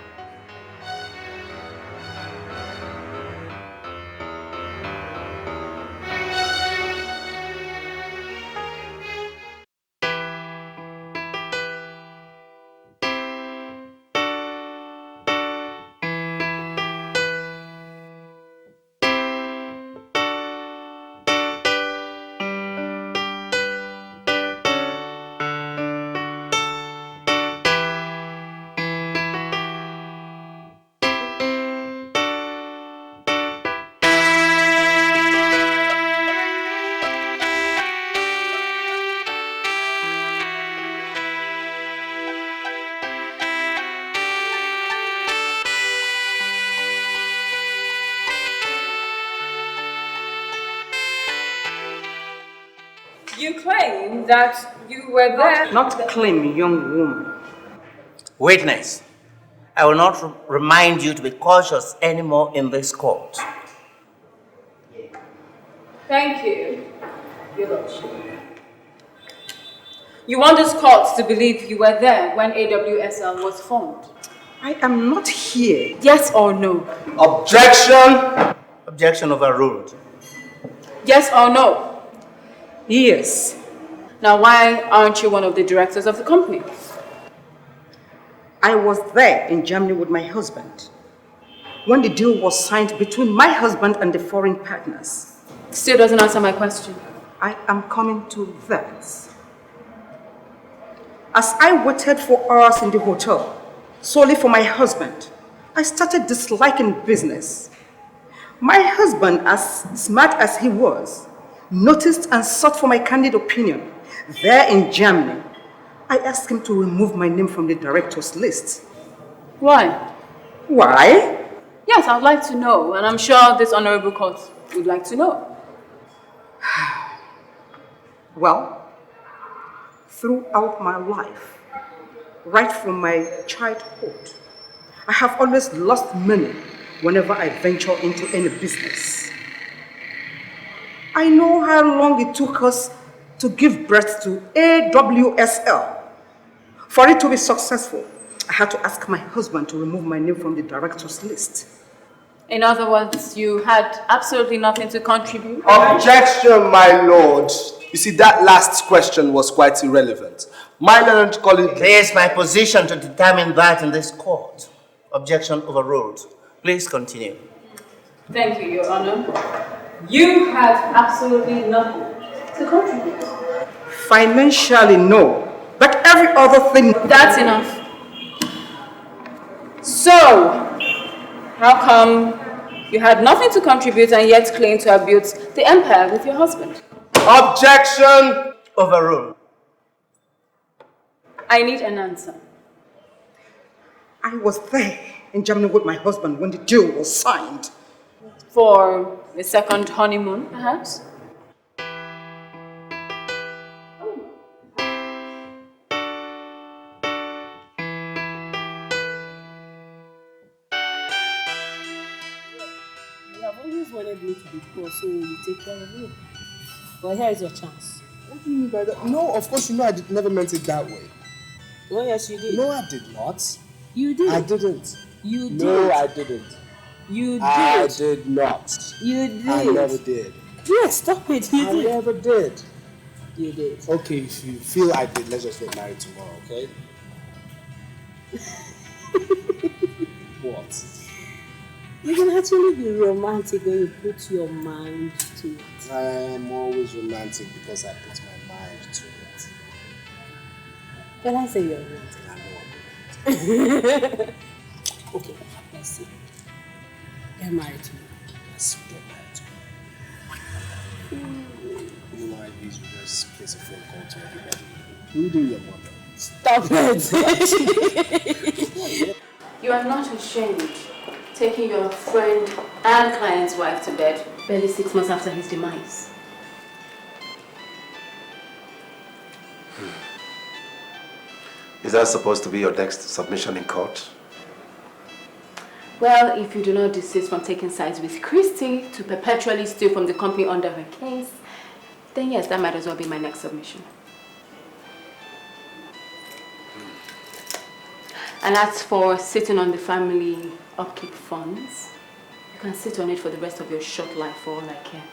You claim that you were there. Not claim, young woman. Witness, I will not remind you to be cautious anymore in this court. Thank you, Your Lordship. You want this court to believe you were there when AWSL was formed? I am not here. Yes or no? Objection! Objection overruled. Yes or no? Yes. Now, why aren't you one of the directors of the company? I was there in Germany with my husband when the deal was signed between my husband and the foreign partners. Still doesn't answer my question. I am coming to that. As I waited for hours in the hotel, solely for my husband, I started disliking business. My husband, as smart as he was, noticed and sought for my candid opinion. There in Germany, I asked him to remove my name from the director's list. Why? Why? Yes, I'd like to know, and I'm sure this honorable court would like to know. Well, throughout my life, right from my childhood, I have always lost money whenever I venture into any business. I know how long it took us to give birth to AWSL. For it to be successful, I had to ask my husband to remove my name from the director's list. In other words, you had absolutely nothing to contribute? Objection, my lord. You see, that last question was quite irrelevant. My learned colleague... It is my position to determine that in this court. Objection overruled. Please continue. Thank you, Your Honor. You have absolutely nothing to contribute. Financially, no. But every other thing... That's enough. So, how come you had nothing to contribute and yet claim to have built the empire with your husband? Objection! Overruled. I need an answer. I was there in Germany with my husband when the deal was signed. For a second honeymoon, perhaps? You have always wanted me to be poor, so you take care of me. Well, here is your chance. What do you mean by that? No, of course you know I never meant it that way. Oh, yes, you did. No, I did not. You did. I didn't. You did. No, I didn't. You did. I did not. You did. I never did. Yes, stop it. You I did. never did. You did. Okay, if you feel I did, let's just get married tomorrow, okay? What? You can actually be romantic when you put your mind to it. I am always romantic because I put my mind to it. Can I say you're romantic? I know I'm romantic. Okay, let's see. Get married to me. Let's get married to me. You know, I usually just place a phone call to everybody. Including your mother. Stop it! You are not ashamed taking your friend and client's wife to bed barely 6 months after his demise. Is that supposed to be your next submission in court? Well, if you do not desist from taking sides with Christy to perpetually steal from the company under her case, then yes, that might as well be my next submission. And as for sitting on the family upkeep funds, you can sit on it for the rest of your short life for all I care.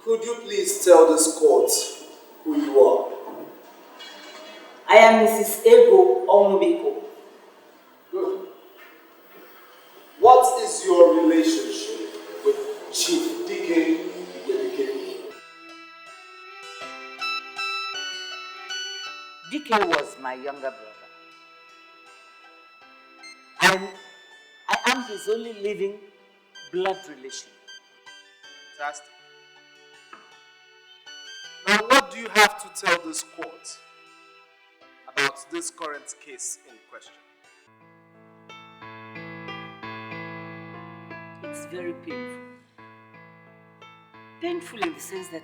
Could you please tell this court who you are? I am Mrs. Ego Onwubiko. Good. What is your relationship with Chief Deacon Igedike? DK was my younger brother. And I am his only living blood relation. Fantastic. Now, what do you have to tell this court about this current case in question? It's very painful. Painful in the sense that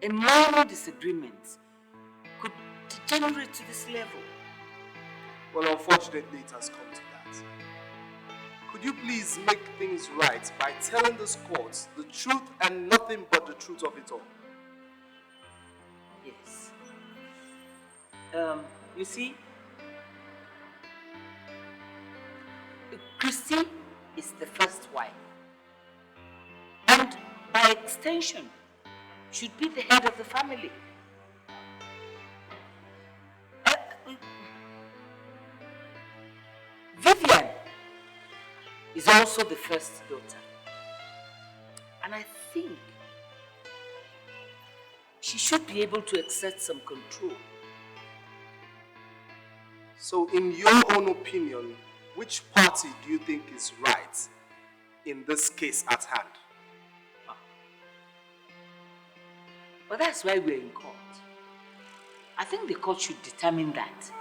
a minor disagreement could degenerate to this level. Well, unfortunately, it has come to that. Could you please make things right by telling this court the truth and nothing but the truth of it all? Yes. You see, Christy is the first wife. And by extension, should be the head of the family. Vivian is also the first daughter. And I think she should be able to exert some control. So, in your own opinion, which party do you think is right in this case at hand? But that's why we're in court. I think the court should determine that.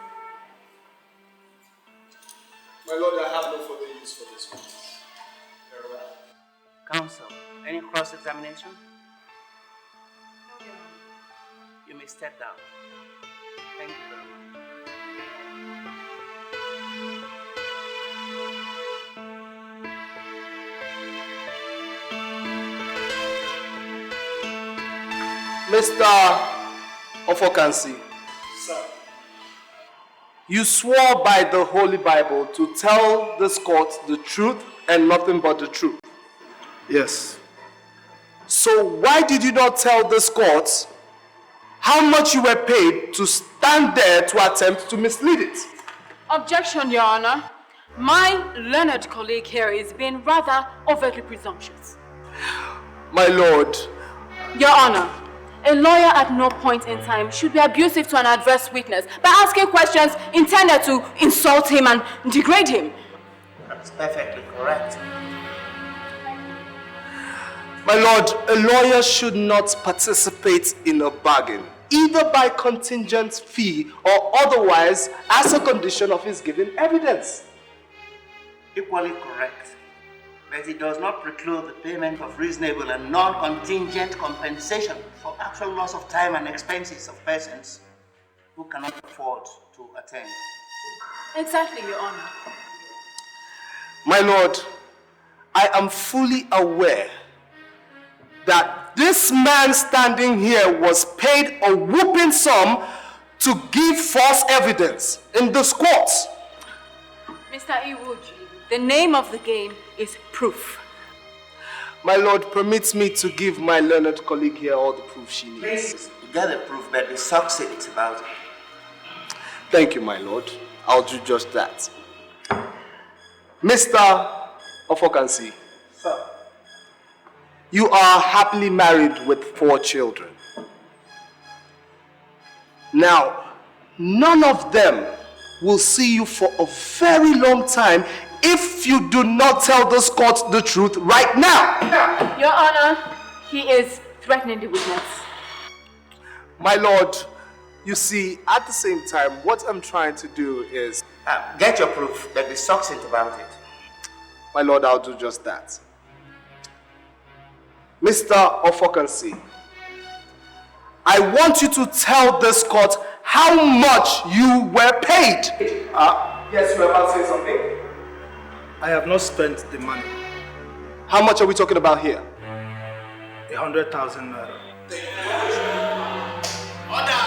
My lord, I have no further use for this one. Very well. Counsel, any cross-examination? You may step down. Thank you very much. Mr. Ofokansi. Sir. You swore by the Holy Bible to tell this court the truth and nothing but the truth. Yes. So why did you not tell this court how much you were paid to stand there to attempt to mislead it? Objection, Your Honor. My learned colleague here is being rather overtly presumptuous. My lord. Your Honor, a lawyer at no point in time should be abusive to an adverse witness by asking questions intended to insult him and degrade him. That's perfectly correct. My lord, a lawyer should not participate in a bargain, either by contingent fee or otherwise as a condition of his giving evidence. Equally correct. But it does not preclude the payment of reasonable and non-contingent compensation for actual loss of time and expenses of persons who cannot afford to attend. Exactly, Your Honor. My lord, I am fully aware that this man standing here was paid a whooping sum to give false evidence in this court. Mr. Iwuji, the name of the game is proof. My lord permits me to give my learned colleague here all the proof she needs. Please, you get the proof, but be succinct about it. Thank you, my lord. I'll do just that. Mr. Ofokansi. Sir. You are happily married with 4 children. Now, none of them will see you for a very long time if you do not tell this court the truth right now. Your Honor, he is threatening the witness. My lord, you see, at the same time, what I'm trying to do is... get your proof, but be succinct about it. My lord, I'll do just that. Mr. Ofokansi, I want you to tell this court how much you were paid. Yes, you were about to say something? I have not spent the money. How much are we talking about here? 100,000 naira. Order!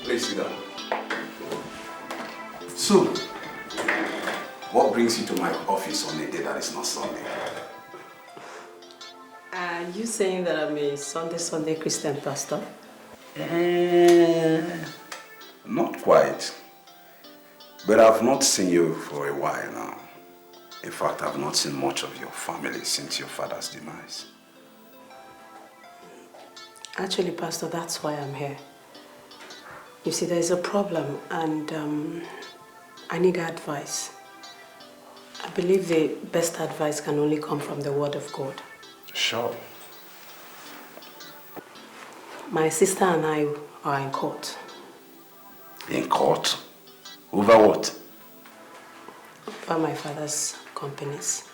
Please sit down. So, what brings you to my office on a day that is not Sunday? Are you saying that I'm a Sunday Christian pastor? Not quite. But I've not seen you for a while now. In fact, I've not seen much of your family since your father's demise. Actually, Pastor, that's why I'm here. You see, there's a problem and I need advice. I believe the best advice can only come from the Word of God. Sure. My sister and I are in court. In court? Over what? Over my father's companies.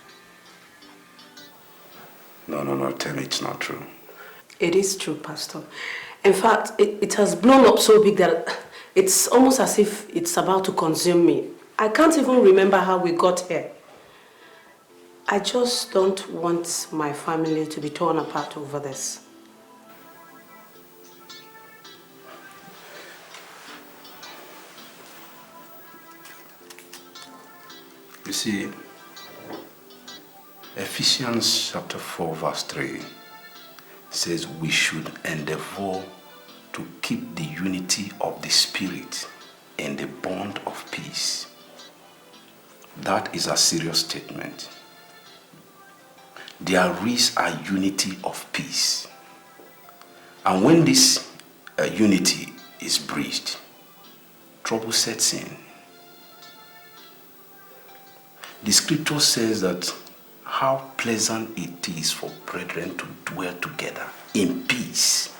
No, tell me it's not true. It is true, Pastor. In fact, it has blown up so big that it's almost as if it's about to consume me. I can't even remember how we got here. I just don't want my family to be torn apart over this. You see, Ephesians chapter 4 verse 3 says we should endeavor to keep the unity of the Spirit in the bond of peace. That is a serious statement. There is a unity of peace. And when this unity is breached, trouble sets in. The scripture says that how pleasant it is for brethren to dwell together in peace.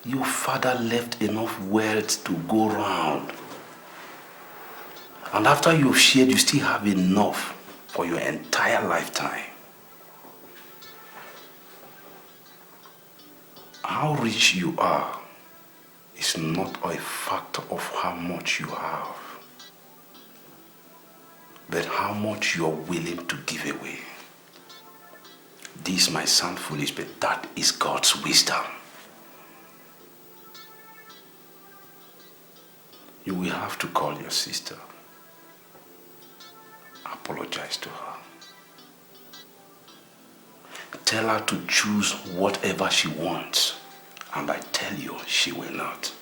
Your father left enough wealth to go round. And after you've shared, you still have enough for your entire lifetime. How rich you are is not a factor of how much you have, but how much you're willing to give away. This might sound foolish, but that is God's wisdom. You will have to call your sister. Apologize to her. Tell her to choose whatever she wants, and I tell you, she will not.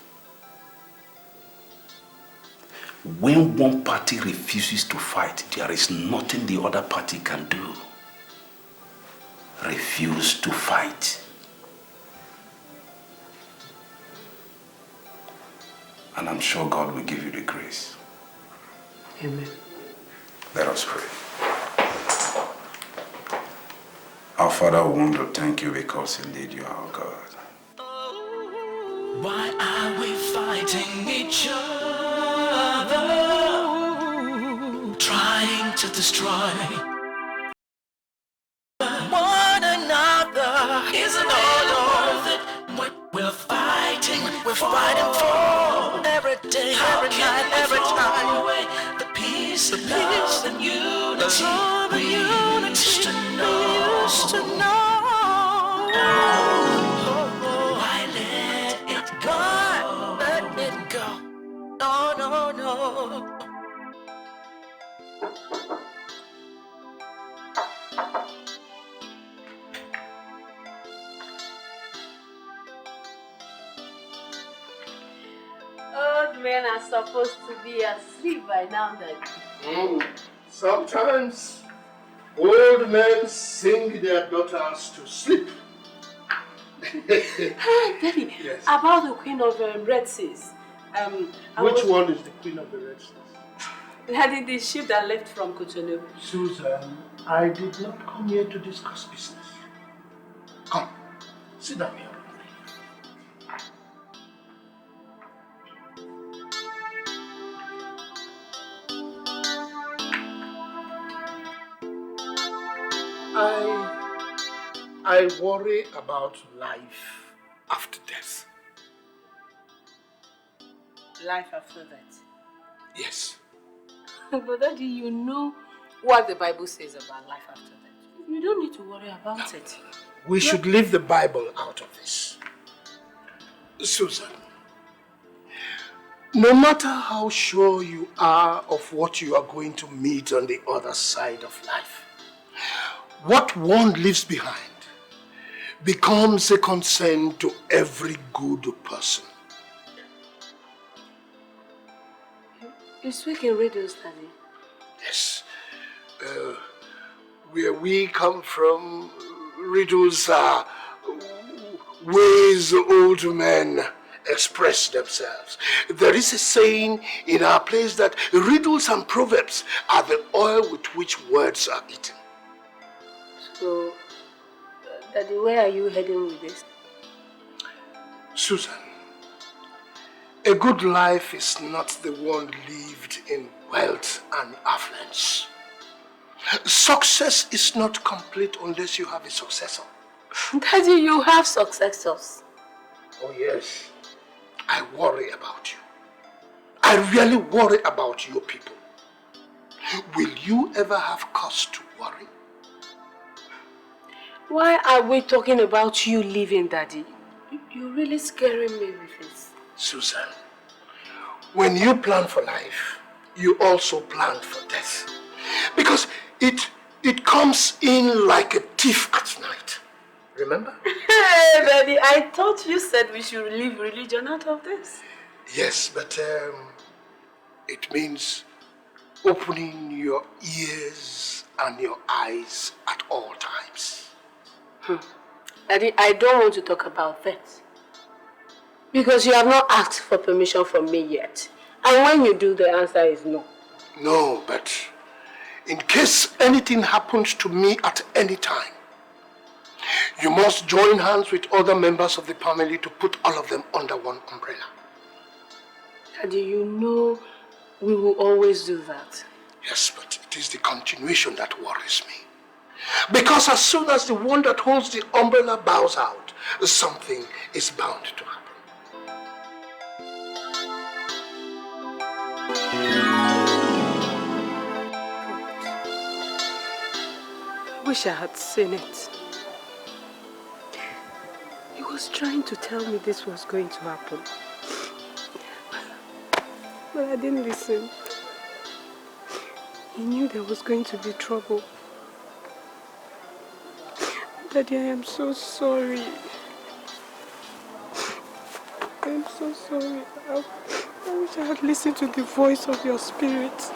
When one party refuses to fight, there is nothing the other party can do. Refuse to fight. And I'm sure God will give you the grace. Amen. Let us pray. Our Father, we want to thank you because indeed you are our God. Why are we fighting each other? Trying to destroy one another. Isn't it worth it? What we're fighting for every day, every night, every time. The peace, love, and unity we used to know. Why let it go? Let it go. No, no, no. Old men are supposed to be asleep by now, Daddy. Sometimes old men sing their daughters to sleep. Daddy, Yes. about the Queen of Red Seas. Which one is the Queen of the Red Seas? Daddy, the ship that left from Cotonou. Susan, I did not come here to discuss business. Come, sit down here. I worry about life after death. Life after that. Yes. But Daddy, you know what the Bible says about life after that. You don't need to worry about it. We should leave the Bible out of this. Susan, no matter how sure you are of what you are going to meet on the other side of life, what one leaves behind becomes a concern to every good person. You speak in riddles, Daddy. Yes. Where we come from, riddles are ways old men express themselves. There is a saying in our place that riddles and proverbs are the oil with which words are eaten. So, Daddy, where are you heading with this? Susan, a good life is not the one lived in wealth and affluence. Success is not complete unless you have a successor. Daddy, you have successors. Oh yes, I worry about you. I really worry about your people. Will you ever have cause to worry? Why are we talking about you leaving, Daddy? You're really scaring me with this. Susan, when you plan for life, you also plan for death. Because it comes in like a thief at night. Remember? Hey, Daddy, I thought you said we should leave religion out of this. Yes, but it means opening your ears and your eyes at all times. Daddy, I don't want to talk about that. Because you have not asked for permission from me yet. And when you do, the answer is no. No, but in case anything happens to me at any time, You must join hands with other members of the family to put all of them under one umbrella. Daddy, you know we will always do that. Yes, but it is the continuation that worries me. Because as soon as the one that holds the umbrella bows out, something is bound to happen. I wish I had seen it. He was trying to tell me this was going to happen. But I didn't listen. He knew there was going to be trouble. Daddy, I am so sorry. I am so sorry. I wish I had listened to the voice of your spirit.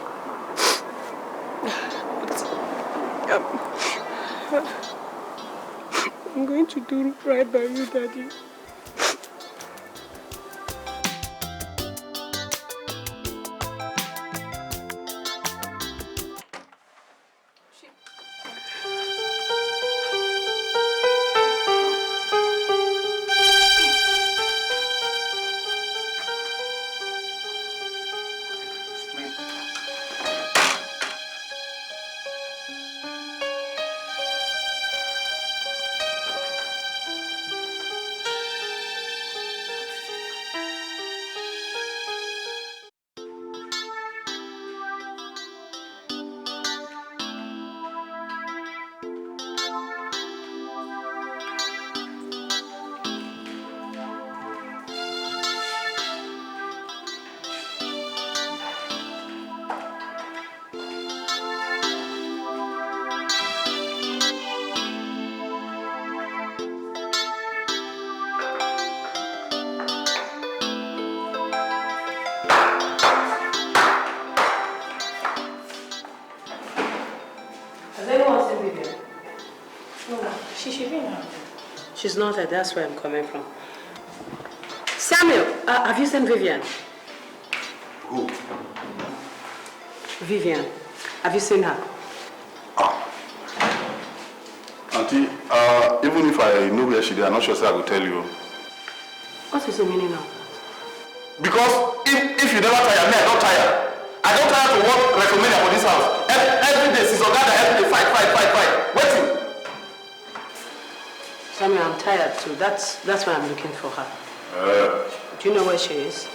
But, I'm going to do right by you, Daddy. She's not there, that's where I'm coming from. Samuel, have you seen Vivian? Who? Vivian, have you seen her? Auntie, even if I know where she is, I'm not sure I will tell you. What is the meaning of that? Because if you never tire, me, I don't tire. I don't tire to work recommend for this house. Every day, since Ogada, every day, fight. Waiting. Samuel, I'm tired too. That's why I'm looking for her. Do you know where she is?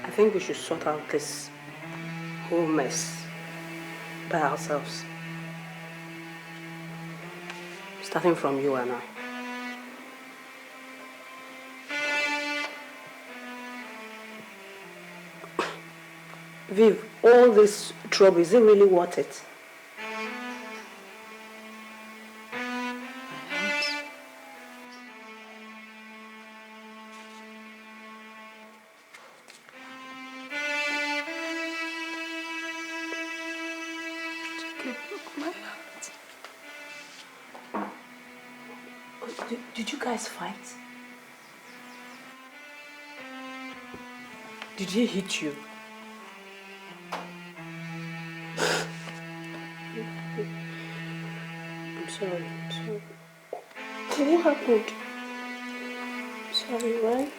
I think we should sort out this whole mess by ourselves. Starting from you and I. Viv, all this trouble, is it really worth it? Did you guys fight? Did he hit you? I'm sorry. What happened? I'm sorry, right?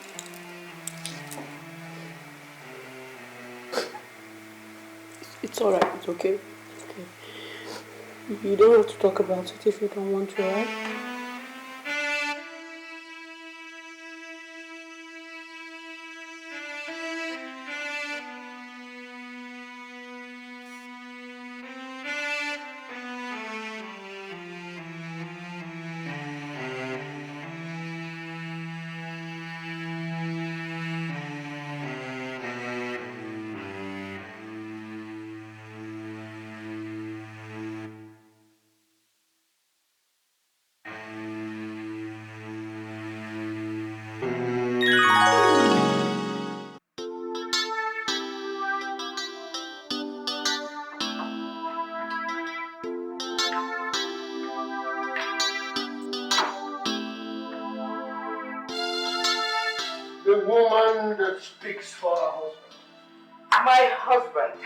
It's alright, it's okay. You don't have to talk about it if you don't want to, right? the woman that speaks for her husband. My husband.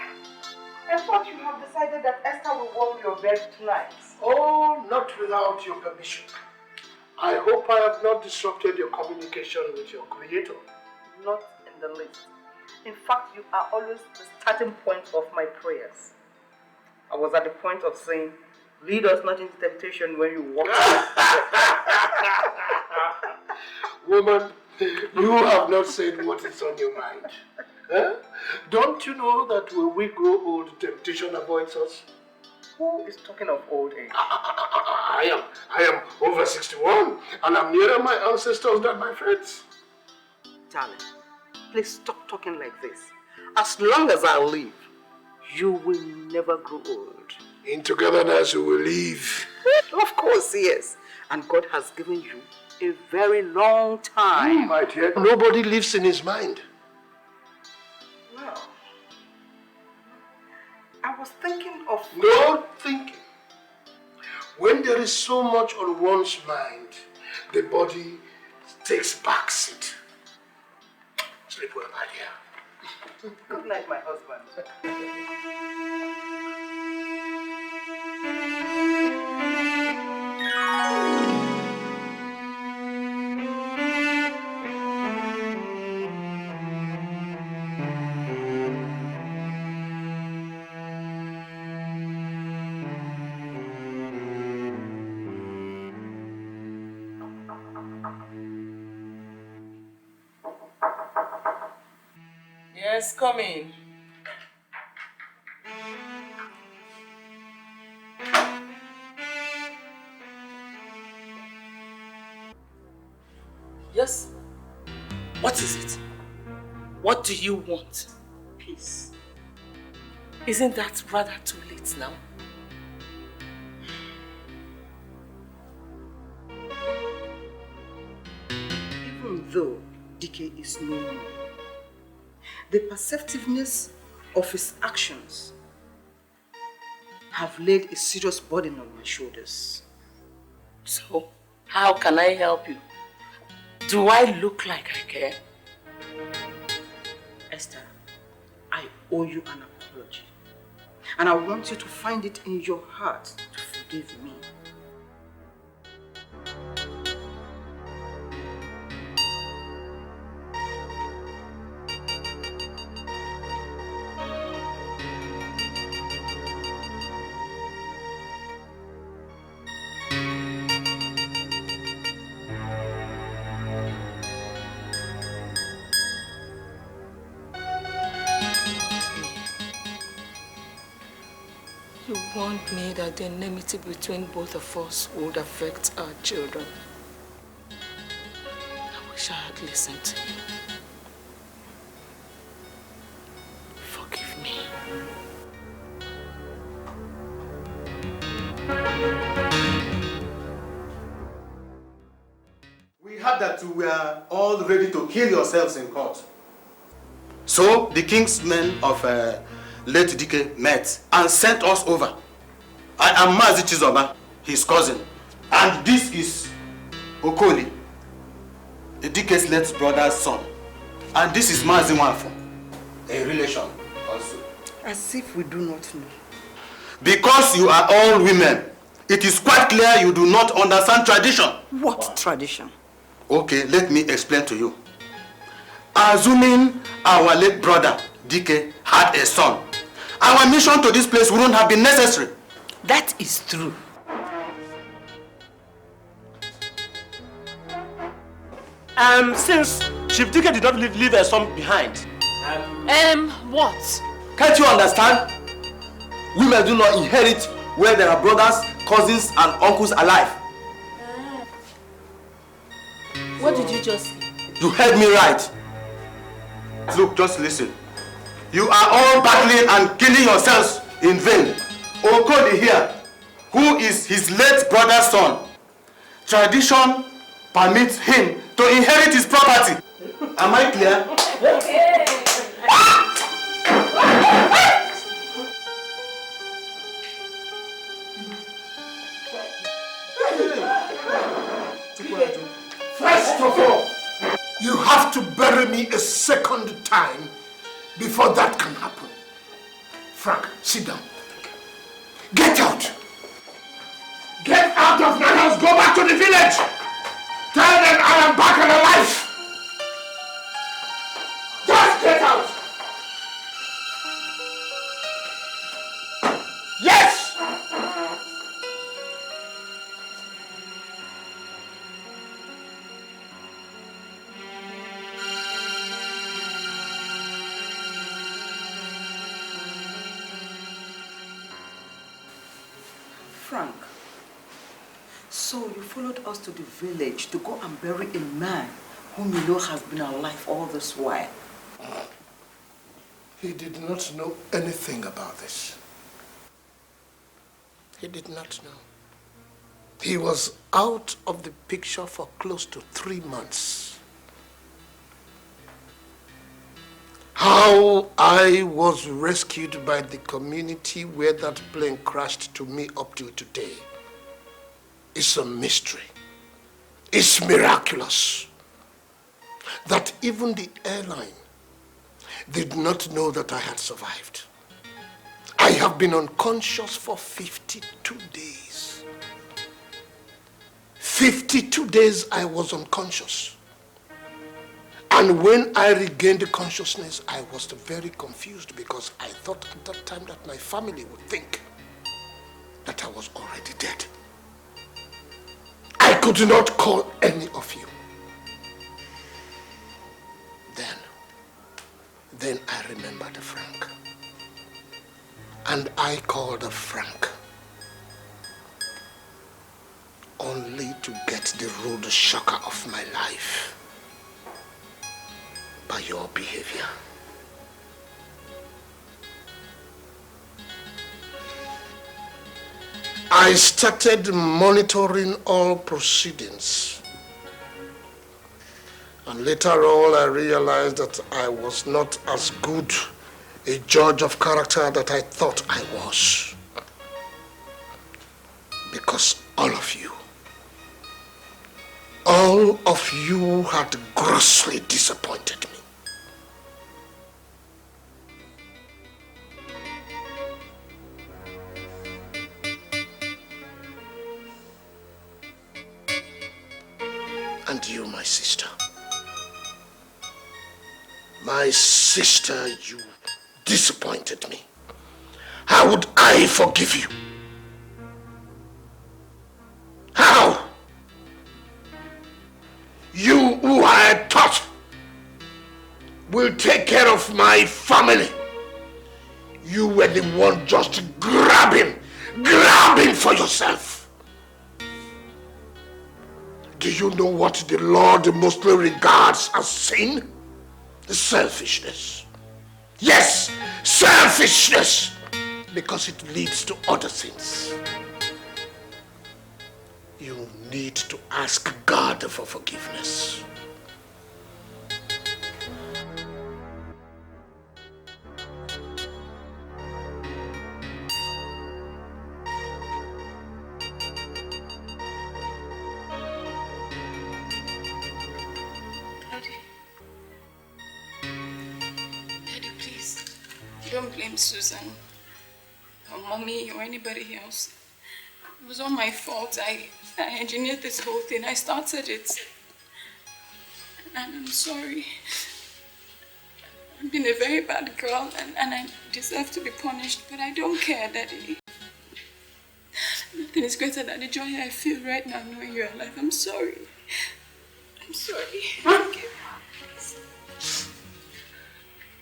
I thought you have decided that Esther will warm your bed tonight. Oh, not without your permission. I hope I have not disrupted your communication with your creator. Not in the least. In fact, you are always the starting point of my prayers. I was at the point of saying, lead us not into temptation when you walk. Woman, you have not said what is on your mind. Huh? Don't you know that when we grow old, temptation avoids us? Who is talking of old age? I am over 61 and I'm nearer my ancestors than my friends. Darling, please stop talking like this. As long as I live, you will never grow old. In togetherness we will live. Of course, yes. And God has given you a very long time. My dear, nobody lives in his mind. Well, I was thinking of... No thinking. When there is so much on one's mind, the body takes backseat. Sleep well, my dear. Good night, my husband. Yes, come in. Yes? What is it? What do you want? Peace. Isn't that rather too late now? Even though Dike is no more, the perceptiveness of his actions have laid a serious burden on my shoulders. So, how can I help you? Do I look like I care? Esther, I owe you an apology. And I want you to find it in your heart to forgive me. You warned me that the enmity between both of us would affect our children. I wish I had listened to you. Forgive me. We heard that you were all ready to kill yourselves in court. So the king's men of late Dike met and sent us over. I am Mazi Chizoba, his cousin. And this is Okoli, Dike's late brother's son. And this is Mazi Wanfo, a relation also. As if we do not know. Because you are all women, it is quite clear you do not understand tradition. What tradition? Okay, let me explain to you. Assuming our late brother, Dike, had a son, our mission to this place wouldn't have been necessary. That is true. Since Chief Dike did not leave a son behind. What? Can't you understand? Women do not inherit where there are brothers, cousins, and uncles alive. What did you just say? You heard me right. Look, just listen. You are all battling and killing yourselves in vain. Okoli here, who is his late brother's son, tradition permits him to inherit his property. Am I clear? First of all, You have to bury me a second time before that can happen. Frank, sit down. Get out! Get out of my house! Go back to the village! Tell them I am back and alive! Just get out! Yes! Frank, so you followed us to the village to go and bury a man whom you know has been alive all this while. He did not know anything about this. He did not know. He was out of the picture for close to 3 months. How I was rescued by the community where that plane crashed to me up till today is a mystery. It's miraculous that even the airline did not know that I had survived. I have been unconscious for 52 days. 52 days I was unconscious. And when I regained consciousness, I was very confused because I thought at that time that my family would think that I was already dead. I could not call any of you. Then I remembered Frank. And I called Frank only to get the rude shocker of my life by your behavior. I started monitoring all proceedings. And later on, I realized that I was not as good a judge of character that I thought I was. Because all of you had grossly disappointed me. And you, my sister. My sister, you disappointed me. How would I forgive you? How? You who I had thought will take care of my family. You were the one just grabbing for yourself. Do you know what the Lord mostly regards as sin? Selfishness. Yes, selfishness. Because it leads to other sins. You need to ask God for forgiveness. Don't blame Susan or Mommy or anybody else. It was all my fault. I engineered this whole thing. I started it. And I'm sorry. I've been a very bad girl and I deserve to be punished, but I don't care, Daddy. Nothing is greater than the joy I feel right now knowing you're alive. I'm sorry. I'm sorry. Forgive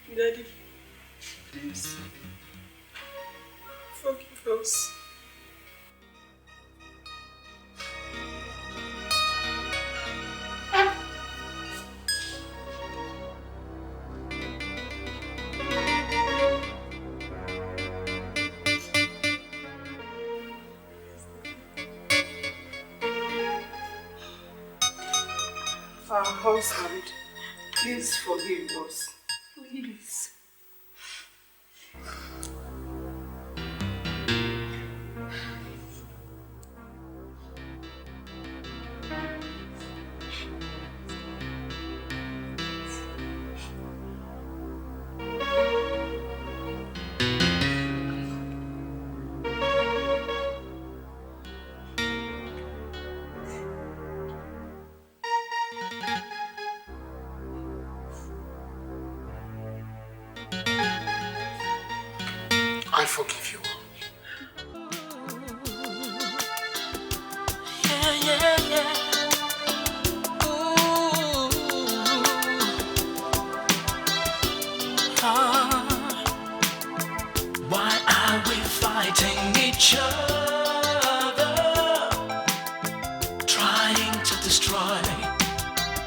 me. Daddy. Please, forgive us. Our husband, please forgive us. Please. forgive you. Yeah. Why are we fighting each other, trying to destroy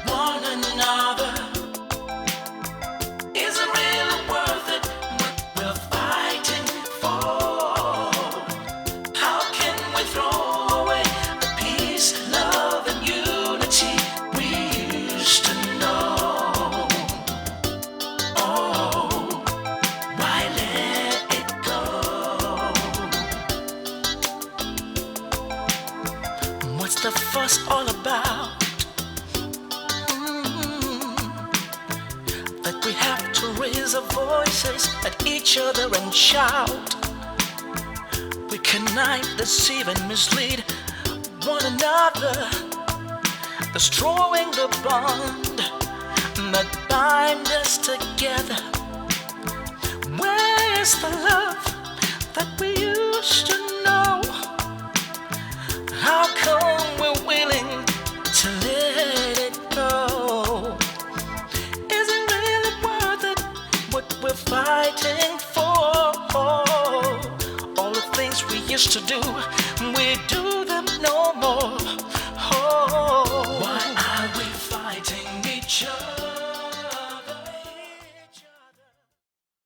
one another? Is it really worth it what we're fighting for? How can we throw away the peace, love, and unity we used to know? Oh, why let it go? What's the fuss all about? That we have to raise our voices at each other and shout. We connive, deceive, and mislead one another, destroying the bond that binds us together. Where is the love that we used to know? How come we're willing to let it go? Is it really worth it what we're fighting for? All the things we used to do